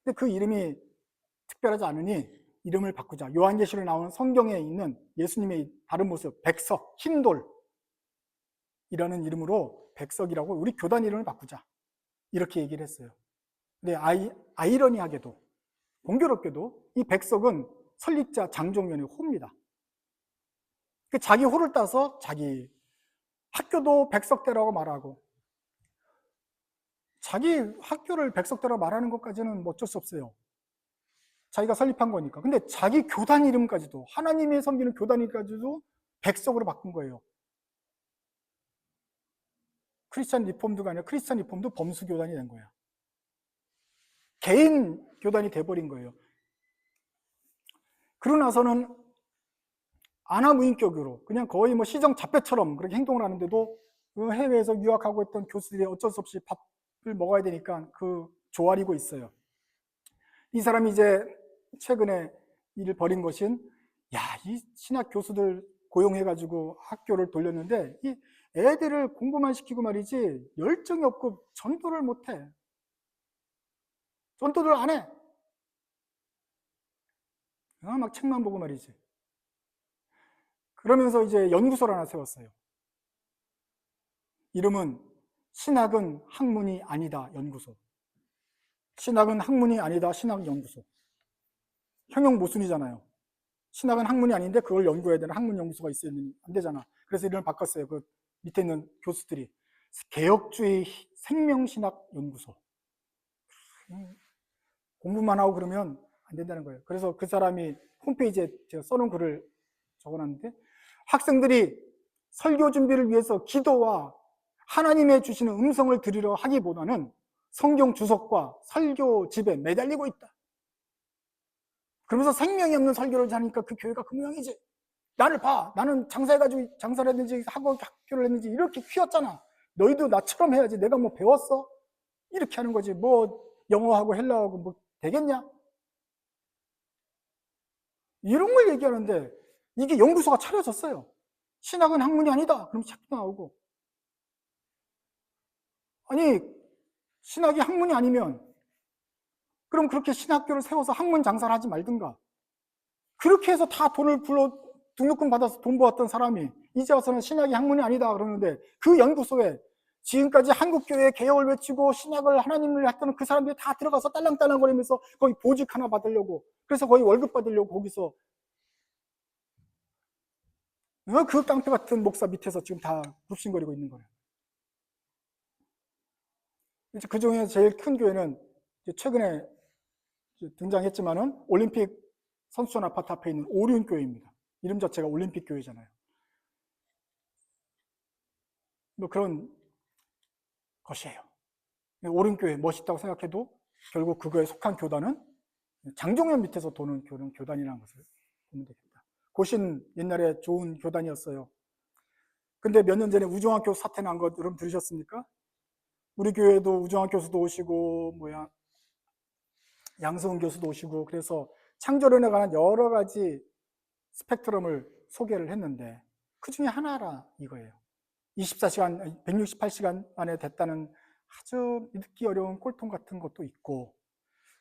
근데 그 이름이 특별하지 않으니 이름을 바꾸자. 요한계시록에 나오는 성경에 있는 예수님의 다른 모습, 백석, 흰돌 이라는 이름으로 백석이라고 우리 교단 이름을 바꾸자. 이렇게 얘기를 했어요. 근데 아이러니하게도, 공교롭게도 이 백석은 설립자 장종면의 호입니다. 자기 호를 따서 자기 학교도 백석대라고 말하고, 자기 학교를 백석대라고 말하는 것까지는 어쩔 수 없어요. 자기가 설립한 거니까. 근데 자기 교단 이름까지도, 하나님이 섬기는 교단 이름까지도 백석으로 바꾼 거예요. 크리스찬 리폼드가 아니라 크리스찬 리폼드 범수 교단이 된 거야. 개인 교단이 돼버린 거예요. 그러고 나서는 아나무인격으로 그냥 거의 뭐 시정 잡배처럼 그렇게 행동을 하는데도 그 해외에서 유학하고 있던 교수들이 어쩔 수 없이 밥을 먹어야 되니까 그 조아리고 있어요. 이 사람이 이제 최근에 일을 벌인 것은, 이 신학 교수들 고용해가지고 학교를 돌렸는데 이 애들을 공부만 시키고 말이지 열정이 없고 전도를 못해. 전도를 안 해. 막 책만 보고 말이지. 그러면서 이제 연구소를 하나 세웠어요. 이름은 신학은 학문이 아니다 연구소. 신학은 학문이 아니다 신학연구소. 형용 모순이잖아요. 신학은 학문이 아닌데 그걸 연구해야 되는 학문연구소가 있어야 안 되잖아. 그래서 이름을 바꿨어요. 그 밑에 있는 교수들이 개혁주의 생명신학연구소. 공부만 하고 그러면 안 된다는 거예요. 그래서 그 사람이 홈페이지에 제가 써놓은 글을 적어놨는데, 학생들이 설교 준비를 위해서 기도와 하나님의 주시는 음성을 들으려 하기보다는 성경 주석과 설교집에 매달리고 있다. 그러면서 생명이 없는 설교를 하니까 그 교회가 그 모양이지. 나를 봐. 나는 장사해가지고 장사를 했는지 하고 학교를 했는지 이렇게 휘었잖아. 너희도 나처럼 해야지. 내가 뭐 배웠어? 이렇게 하는 거지. 뭐 영어하고 헬라어하고 뭐 되겠냐? 이런 걸 얘기하는데 이게 연구소가 차려졌어요. 신학은 학문이 아니다. 그럼 책도 나오고. 아니, 신학이 학문이 아니면 그럼 그렇게 신학교를 세워서 학문 장사를 하지 말든가. 그렇게 해서 다 돈을 등록금 받아서 돈 모았던 사람이 이제 와서는 신학이 학문이 아니다 그러는데, 그 연구소에 지금까지 한국교회 개혁을 외치고 신학을 하나님을 했던 그 사람들이 다 들어가서 딸랑딸랑거리면서 거기 보직 하나 받으려고, 그래서 거기 월급 받으려고 거기서 그 깡패 같은 목사 밑에서 지금 다 굽신거리고 있는 거예요. 이제 그 중에 제일 큰 교회는 최근에 등장했지만은 올림픽 선수촌 아파트 앞에 있는 오륜교회입니다. 이름 자체가 올림픽 교회잖아요. 뭐 그런 것이에요. 오륜교회 멋있다고 생각해도 결국 그거에 속한 교단은 장종현 밑에서 도는 교단이라는 것을 보면 되겠다. 고신 옛날에 좋은 교단이었어요. 근데 몇 년 전에 우종학 교수 사태 난 거 여러분 들으셨습니까? 우리 교회도 우종학 교수도 오시고 양승훈 교수도 오시고, 그래서 창조론에 관한 여러 가지 스펙트럼을 소개를 했는데 그 중에 하나라 이거예요. 24시간, 168시간 안에 됐다는 아주 믿기 어려운 꼴통 같은 것도 있고,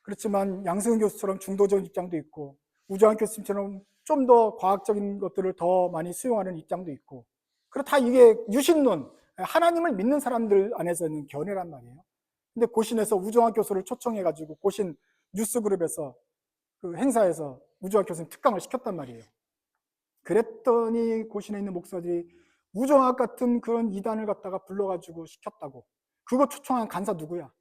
그렇지만 양승훈 교수처럼 중도적인 입장도 있고, 우주환 교수님처럼 좀 더 과학적인 것들을 더 많이 수용하는 입장도 있고, 그리고 다 이게 유신론, 하나님을 믿는 사람들 안에서 있는 견해란 말이에요. 근데 고신에서 우주환 교수를 초청해가지고 고신 뉴스그룹에서 그 행사에서 우주환 교수님 특강을 시켰단 말이에요. 그랬더니 고신에 있는 목사들이 우정학 같은 그런 이단을 갖다가 불러가지고 시켰다고. 그거 초청한 간사 누구야?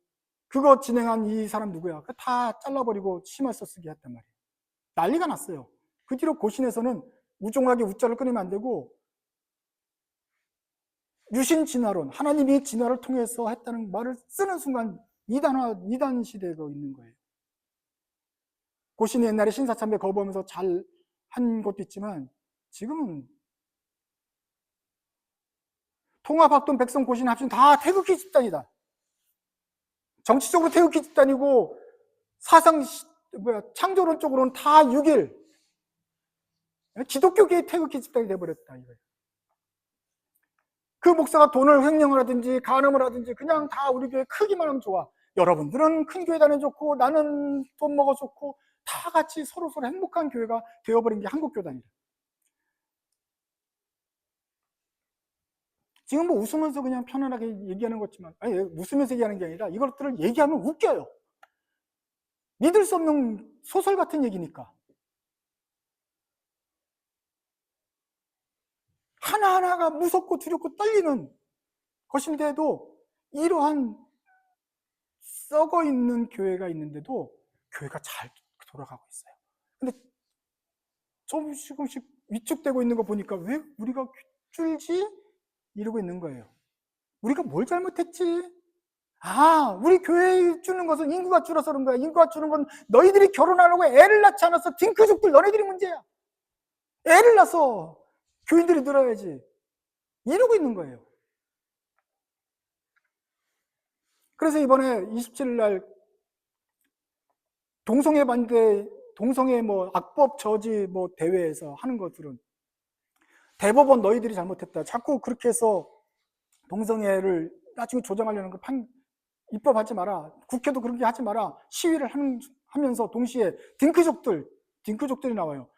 그거 진행한 이 사람 누구야? 다 잘라버리고 심할 써쓰기 했단 말이에요. 난리가 났어요. 그 뒤로 고신에서는 우종학의 우자를 끊으면 안 되고 유신 진화론, 하나님이 진화를 통해서 했다는 말을 쓰는 순간 이단 시대가 있는 거예요. 고신이 옛날에 신사참배 거부하면서 잘 한 것도 있지만 지금은 통합학동 백성 고신 합치면 다 태극기 집단이다. 정치적으로 태극기 집단이고 사상 창조론적으로는 다 6.1 기독교계의 태극기 집단이 돼버렸다 이거예요. 그 목사가 돈을 횡령을 하든지 간음을 하든지 그냥 다 우리 교회 크기만 하면 좋아. 여러분들은 큰 교회 다녀 좋고 나는 돈 먹어 좋고 다 같이 서로서로 행복한 교회가 되어버린 게 한국교단이다. 지금 뭐 웃으면서 그냥 편안하게 얘기하는 거지만, 아니, 웃으면서 얘기하는 게 아니라 이것들을 얘기하면 웃겨요. 믿을 수 없는 소설 같은 얘기니까. 하나하나가 무섭고 두렵고 떨리는 것인데도 이러한 썩어 있는 교회가 있는데도 교회가 잘 돌아가고 있어요. 근데 조금씩 위축되고 있는 거 보니까 왜 우리가 줄지? 이러고 있는 거예요. 우리가 뭘 잘못했지? 아, 우리 교회에 주는 것은 인구가 줄어서 그런 거야. 인구가 줄은 건 너희들이 결혼하려고 애를 낳지 않았어. 딩크족들 너네들이 문제야. 애를 낳아서 교인들이 늘어야지. 이러고 있는 거예요. 그래서 이번에 27일 날 동성애 반대, 동성애 뭐 악법 저지 뭐 대회에서 하는 것들은 대법원 너희들이 잘못했다. 자꾸 그렇게 해서 동성애를 나중에 조장하려는 거 입법하지 마라. 국회도 그렇게 하지 마라. 시위를 하면서 동시에 딩크족들이 나와요.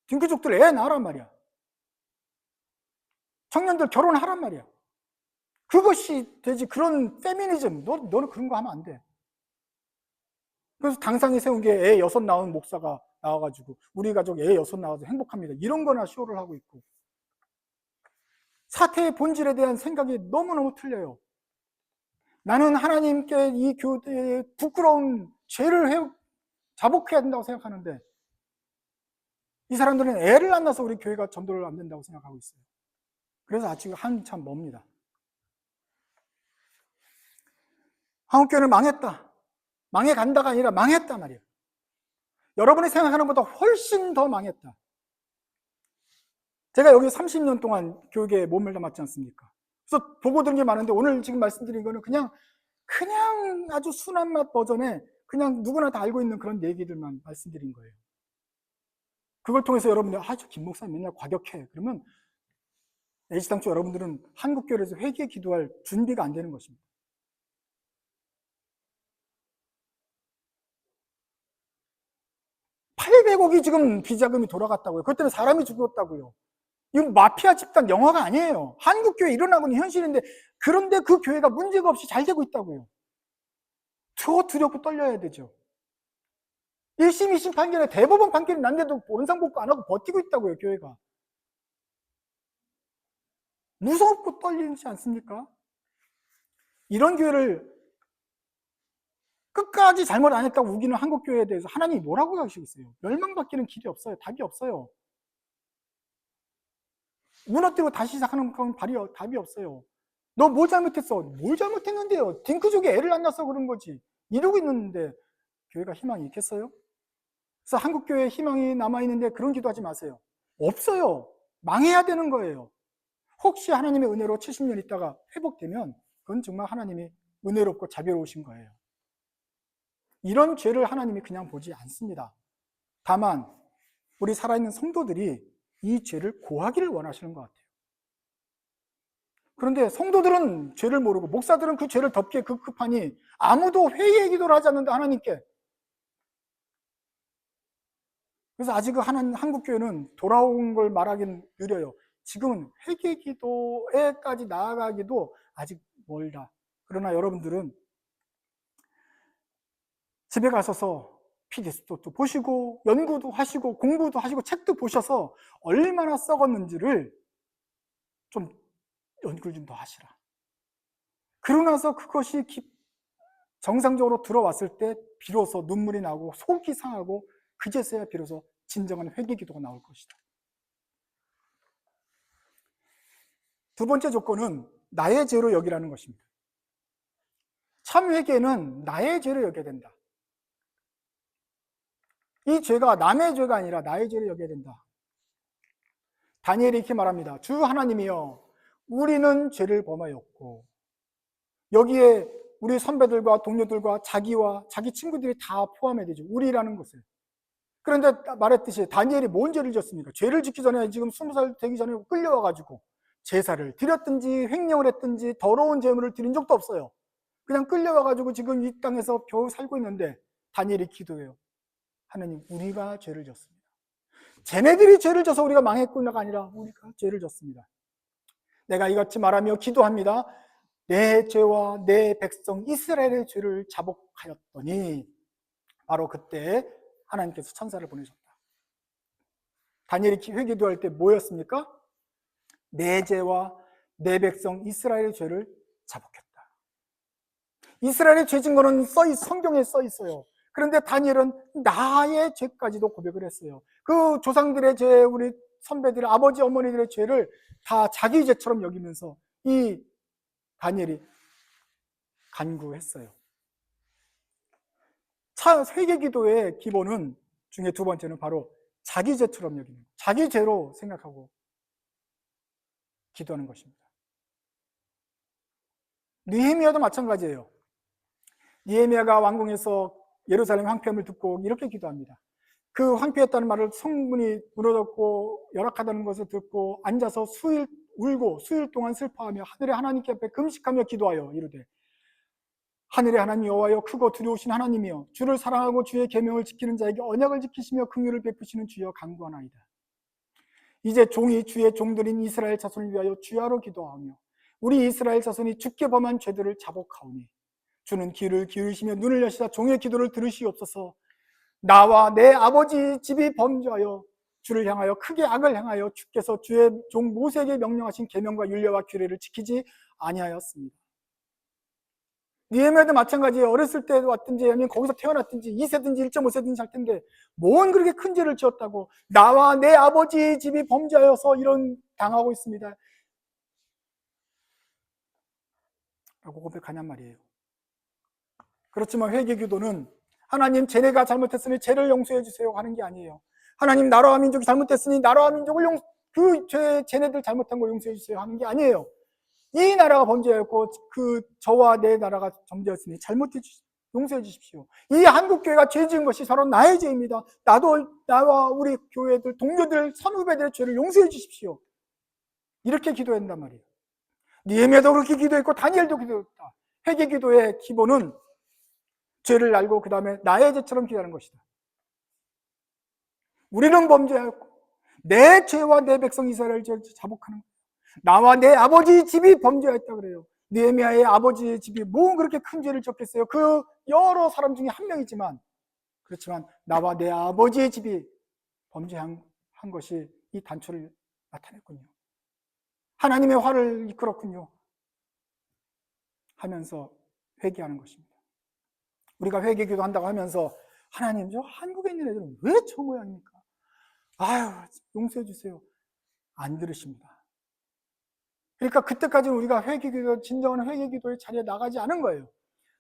딩크족들 애 낳으란 말이야. 청년들 결혼하란 말이야. 그것이 되지. 그런 페미니즘, 너는 그런 거 하면 안 돼. 그래서 당상이 세운 게 애 6 낳은 목사가 나와가지고 우리 가족 애 6 낳아서 행복합니다. 이런 거나 쇼를 하고 있고. 사태의 본질에 대한 생각이 너무너무 틀려요. 나는 하나님께 이 교회의 부끄러운 죄를 자복해야 된다고 생각하는데 이 사람들은 애를 안 낳아서 우리 교회가 전도를 안 된다고 생각하고 있어요. 그래서 아직 한참 멉니다. 한국교회는 망했다. 망해간다가 아니라 망했다 말이에요. 여러분이 생각하는 것보다 훨씬 더 망했다. 제가 여기 30년 동안 교육에 몸을 담았지 않습니까? 그래서 보고 들은 게 많은데 오늘 지금 말씀드린 거는 그냥 아주 순한 맛 버전의 그냥 누구나 다 알고 있는 그런 얘기들만 말씀드린 거예요. 그걸 통해서 여러분들 저 김 목사님 맨날 과격해. 그러면 애시당초 여러분들은 한국교회에서 회개 기도할 준비가 안 되는 것입니다. 800억이 지금 비자금이 돌아갔다고요. 그것 때문에 사람이 죽었다고요. 이건 마피아 집단 영화가 아니에요. 한국교회 일어나고 있는 현실인데 그런데 그 교회가 문제가 없이 잘 되고 있다고요. 더 두렵고 떨려야 되죠. 1심, 2심 판결에 대법원 판결이 났는데도 원상복구 안 하고 버티고 있다고요, 교회가. 무섭고 떨리지 않습니까? 이런 교회를 끝까지 잘못 안 했다고 우기는 한국교회에 대해서 하나님이 뭐라고 하시겠어요? 멸망받기는 길이 없어요. 답이 없어요. 무너뜨리고 다시 시작하는 건 답이 없어요. 너 뭘 잘못했어? 뭘 잘못했는데요? 딩크족이 애를 안 낳아서 그런 거지. 이러고 있는데 교회가 희망이 있겠어요? 그래서 한국교회에 희망이 남아있는데 그런 기도하지 마세요. 없어요. 망해야 되는 거예요. 혹시 하나님의 은혜로 70년 있다가 회복되면 그건 정말 하나님이 은혜롭고 자비로우신 거예요. 이런 죄를 하나님이 그냥 보지 않습니다. 다만 우리 살아있는 성도들이 이 죄를 고하기를 원하시는 것 같아요. 그런데 성도들은 죄를 모르고 목사들은 그 죄를 덮기에 급급하니 아무도 회개의 기도를 하지 않는다, 하나님께. 그래서 아직은 한국교회는 돌아온 걸 말하기는 느려요. 지금은 회개 기도에까지 나아가기도 아직 멀다. 그러나 여러분들은 집에 가셔서 PDS도 보시고 연구도 하시고 공부도 하시고 책도 보셔서 얼마나 썩었는지를 좀 연구를 좀 더 하시라. 그러고 나서 그것이 정상적으로 들어왔을 때 비로소 눈물이 나고 속이 상하고 그제서야 비로소 진정한 회개 기도가 나올 것이다. 두 번째 조건은 나의 죄로 여기라는 것입니다. 참 회개는 나의 죄로 여겨야 된다. 이 죄가 남의 죄가 아니라 나의 죄로 여겨야 된다. 다니엘이 이렇게 말합니다. 주 하나님이여, 우리는 죄를 범하였고 여기에 우리 선배들과 동료들과 자기와 자기 친구들이 다 포함해야 되죠. 우리라는 것을. 그런데 말했듯이 다니엘이 뭔 죄를 지었습니까? 죄를 짓기 전에 지금 20살 되기 전에 끌려와가지고 제사를 드렸든지 횡령을 했든지 더러운 제물을 드린 적도 없어요. 그냥 끌려와가지고 지금 이 땅에서 겨우 살고 있는데 다니엘이 기도해요. 하나님, 우리가 죄를 졌습니다. 쟤네들이 죄를 져서 우리가 망했구나가 아니라 우리가 죄를 졌습니다. 내가 이같이 말하며 기도합니다. 내 죄와 내 백성 이스라엘의 죄를 자복하였더니 바로 그때 하나님께서 천사를 보내셨다. 다니엘이 회개기도할 때 뭐였습니까? 내 죄와 내 백성 이스라엘의 죄를 자복했다. 이스라엘의 죄진 거는 성경에 써 있어요. 그런데 다니엘은 나의 죄까지도 고백을 했어요. 그 조상들의 죄, 우리 선배들의 아버지 어머니들의 죄를 다 자기 죄처럼 여기면서 이 다니엘이 간구했어요. 회개 기도의 기본은 중에 두 번째는 바로 자기 죄처럼 여기는, 자기 죄로 생각하고 기도하는 것입니다. 느헤미야도 마찬가지예요. 느헤미야가 왕궁에서 예루살렘 황폐함을 듣고 이렇게 기도합니다. 그 황폐했다는 말을 성문이 무너졌고 열악하다는 것을 듣고 앉아서 수일 울고 수일 동안 슬퍼하며 하늘의 하나님께 앞에 금식하며 기도하여 이르되, 하늘의 하나님 여호와여, 크고 두려우신 하나님이여, 주를 사랑하고 주의 계명을 지키는 자에게 언약을 지키시며 긍휼을 베푸시는 주여 간구하나이다. 이제 종이 주의 종들인 이스라엘 자손을 위하여 주야로 기도하며 우리 이스라엘 자손이 주께 범한 죄들을 자복하오니 주는 귀를 기울이시며 눈을 여시사 종의 기도를 들으시옵소서. 나와 내 아버지 집이 범죄하여 주를 향하여 크게 악을 행하여 주께서 주의 종 모세에게 명령하신 계명과 율례와 규례를 지키지 아니하였습니다. 느헤미야도 마찬가지예요. 어렸을 때 왔든지 아니면 거기서 태어났든지 2세든지 1.5세든지 할 텐데 뭔 그렇게 큰 죄를 지었다고 나와 내 아버지 집이 범죄하여서 이런 당하고 있습니다 라고 고백하냔 말이에요. 그렇지만 회개기도는 하나님, 쟤네가 잘못했으니 죄를 용서해 주세요 하는 게 아니에요. 하나님, 나라와 민족이 잘못했으니 나라와 민족을 쟤네들 잘못한 거 용서해 주세요 하는 게 아니에요. 이 나라가 범죄였고 저와 내 나라가 범죄였으니 용서해 주십시오. 이 한국교회가 죄 지은 것이 바로 나의 죄입니다. 나와 우리 교회들, 동료들, 선후배들의 죄를 용서해 주십시오. 이렇게 기도한단 말이에요. 느헤미야도 그렇게 기도했고 다니엘도 기도했다. 회개 기도의 기본은 죄를 알고 그 다음에 나의 죄처럼 기도하는 것이다. 우리는 범죄하였고 내 죄와 내 백성 이스라엘 죄를 자복하는 거예요. 나와 내 아버지 집이 범죄했다 그래요. 느헤미야의 아버지의 집이 뭐 그렇게 큰 죄를 졌겠어요. 그 여러 사람 중에 한 명이지만, 그렇지만 나와 내 아버지의 집이 범죄한 것이 이 단초를 나타냈군요. 하나님의 화를 이끌었군요 하면서 회개하는 것입니다. 우리가 회개기도 한다고 하면서 하나님, 저 한국에 있는 애들은 왜 저 모양입니까? 아유, 용서해 주세요. 안 들으십니다. 그러니까 그때까지는 우리가 회개기도, 진정한 회개기도의 자리에 나가지 않은 거예요.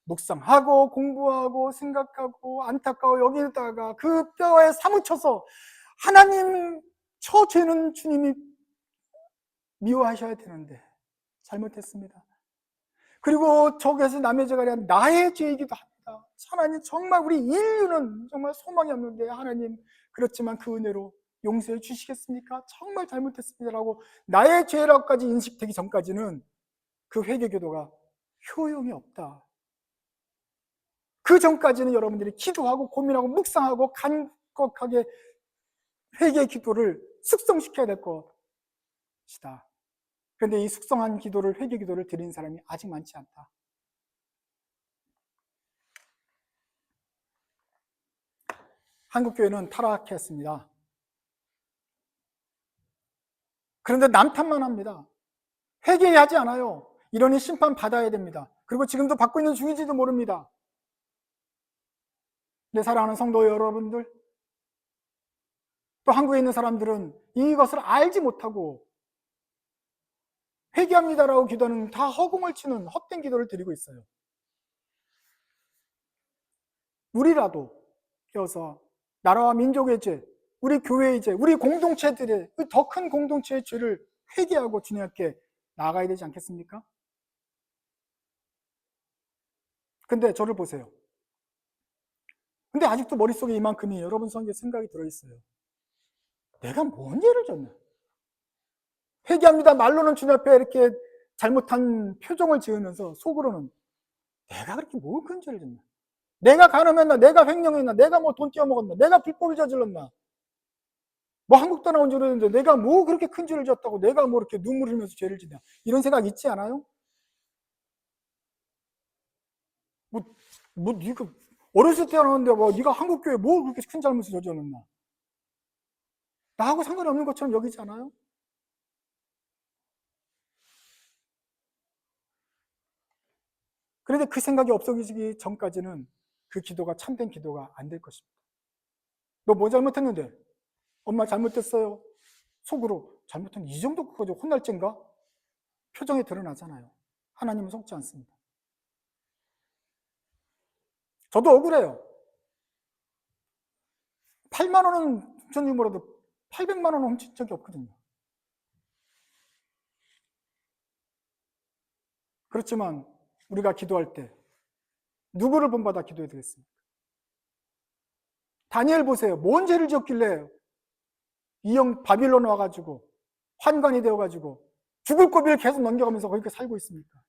묵상하고 공부하고 생각하고 안타까워 여기다가 그 뼈에 사무쳐서 하나님, 저 죄는 주님이 미워하셔야 되는데 잘못했습니다. 그리고 저기에서 남의 죄가 아니라 나의 죄이기도 합니다. 하나님, 정말 우리 인류는 정말 소망이 없는데 하나님, 그렇지만 그 은혜로 용서해 주시겠습니까? 정말 잘못했습니다라고 나의 죄라고까지 인식되기 전까지는 그 회개 기도가 효용이 없다. 그 전까지는 여러분들이 기도하고 고민하고 묵상하고 간곡하게 회개 기도를 숙성시켜야 될 것이다. 그런데 이 숙성한 기도를, 회개 기도를 드린 사람이 아직 많지 않다. 한국교회는 타락했습니다. 그런데 남탓만 합니다. 회개하지 않아요. 이러니 심판 받아야 됩니다. 그리고 지금도 받고 있는 중인지도 모릅니다. 내 사랑하는 성도 여러분들, 또 한국에 있는 사람들은 이것을 알지 못하고 회개합니다라고 기도하는, 다 허공을 치는 헛된 기도를 드리고 있어요. 우리라도 깨어서 나라와 민족의 죄, 우리 교회의 죄, 우리 공동체들의 더 큰 공동체의 죄를 회개하고 주님께 나아가야 되지 않겠습니까? 근데 저를 보세요. 근데 아직도 머릿속에 이만큼이 여러분 성에 생각이 들어있어요. 내가 뭔 죄를 졌나? 회개합니다. 말로는 주님 앞에 이렇게 잘못한 표정을 지으면서 속으로는 내가 그렇게 뭘 큰 죄를 졌나? 내가 간음했나? 내가 횡령했나? 내가 뭐 돈 떼어먹었나? 내가 불법을 저질렀나? 뭐 한국도 나온 줄 알았는데 내가 뭐 그렇게 큰 죄를 졌다고 내가 뭐 이렇게 눈물 흘리면서 죄를 지냐? 이런 생각 있지 않아요? 뭐 네가 어렸을 때 하는데 뭐 네가 한국교회 뭐 그렇게 큰 잘못을 저질렀나? 나하고 상관이 없는 것처럼 여기지 않아요? 그런데 그 생각이 없어지기 전까지는 그 기도가 참된 기도가 안 될 것입니다. 너 뭐 잘못했는데? 엄마 잘못했어요. 속으로 잘못한 이 정도 그거죠. 혼날 쨘가? 표정에 드러나잖아요. 하나님은 속지 않습니다. 저도 억울해요. 8만 원은 훔쳤니 뭐라도 800만 원은 훔친 적이 없거든요. 그렇지만 우리가 기도할 때 누구를 본받아 기도해야 되겠습니까? 다니엘 보세요. 뭔 죄를 지었길래 이 형 바빌론 와가지고 환관이 되어가지고 죽을 고비를 계속 넘겨가면서 거기서 살고 있습니까?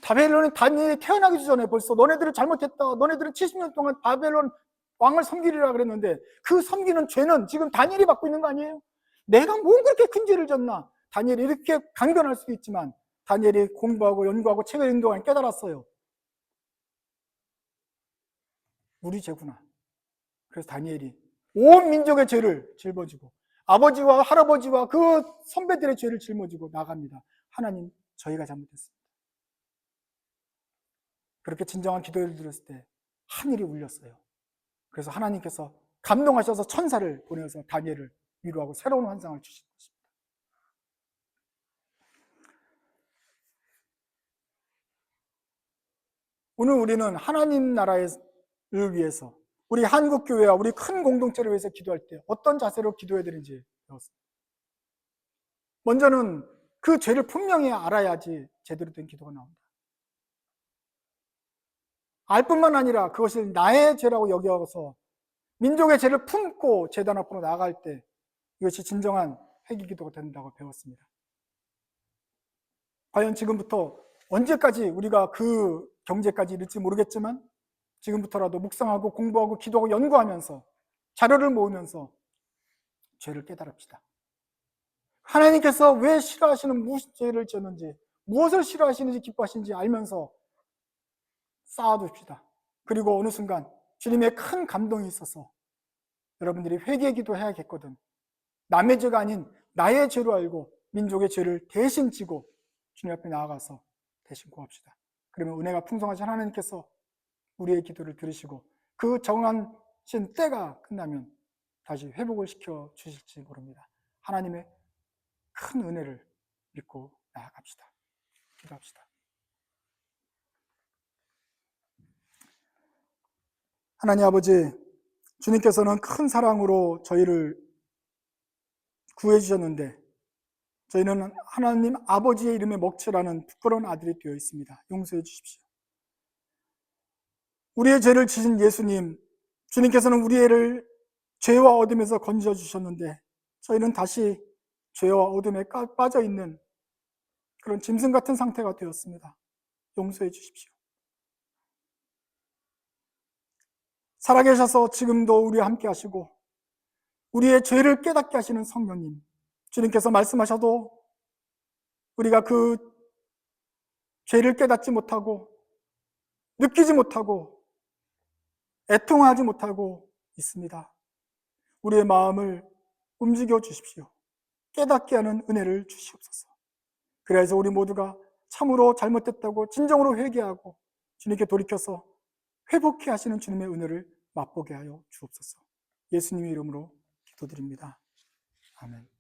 바벨론이 다니엘이 태어나기 전에 벌써 너네들은 잘못했다. 너네들은 70년 동안 바벨론 왕을 섬기리라 그랬는데 그 섬기는 죄는 지금 다니엘이 받고 있는 거 아니에요? 내가 뭘 그렇게 큰 죄를 졌나? 다니엘이 이렇게 강변할 수도 있지만 다니엘이 공부하고 연구하고 책을 읽는 동안 깨달았어요. 우리 죄구나. 그래서 다니엘이 온 민족의 죄를 짊어지고 아버지와 할아버지와 그 선배들의 죄를 짊어지고 나갑니다. 하나님, 저희가 잘못했습니다. 그렇게 진정한 기도를 드렸을 때 하늘이 울렸어요. 그래서 하나님께서 감동하셔서 천사를 보내서 다니엘을 위로하고 새로운 환상을 주신 것입니다. 오늘 우리는 하나님 나라를 위해서 우리 한국교회와 우리 큰 공동체를 위해서 기도할 때 어떤 자세로 기도해야 되는지 배웠습니다. 먼저는 그 죄를 분명히 알아야지 제대로 된 기도가 나옵니다. 알 뿐만 아니라 그것을 나의 죄라고 여겨서 민족의 죄를 품고 제단 앞으로 나아갈 때 이것이 진정한 회개 기도가 된다고 배웠습니다. 과연 지금부터 언제까지 우리가 그 경제까지 이를지 모르겠지만 지금부터라도 묵상하고 공부하고 기도하고 연구하면서 자료를 모으면서 죄를 깨달읍시다. 하나님께서 왜 싫어하시는 무슨 죄를 지었는지 무엇을 싫어하시는지 기뻐하시는지 알면서 쌓아둡시다. 그리고 어느 순간 주님의 큰 감동이 있어서 여러분들이 회개 기도해야겠거든. 남의 죄가 아닌 나의 죄로 알고 민족의 죄를 대신 지고 주님 앞에 나아가서 대신 구합시다. 그러면 은혜가 풍성하신 하나님께서 우리의 기도를 들으시고 그 정하신 때가 끝나면 다시 회복을 시켜 주실지 모릅니다. 하나님의 큰 은혜를 믿고 나아갑시다. 기도합시다. 하나님 아버지, 주님께서는 큰 사랑으로 저희를 구해 주셨는데 저희는 하나님 아버지의 이름에 먹칠하는 부끄러운 아들이 되어 있습니다. 용서해 주십시오. 우리의 죄를 지신 예수님, 주님께서는 우리를 죄와 어둠에서 건져 주셨는데 저희는 다시 죄와 어둠에 빠져 있는 그런 짐승 같은 상태가 되었습니다. 용서해 주십시오. 살아계셔서 지금도 우리와 함께 하시고 우리의 죄를 깨닫게 하시는 성령님, 주님께서 말씀하셔도 우리가 그 죄를 깨닫지 못하고 느끼지 못하고 애통하지 못하고 있습니다. 우리의 마음을 움직여 주십시오. 깨닫게 하는 은혜를 주시옵소서. 그래서 우리 모두가 참으로 잘못됐다고 진정으로 회개하고 주님께 돌이켜서 회복해 하시는 주님의 은혜를 맛보게 하여 주옵소서. 예수님의 이름으로 기도드립니다. 아멘.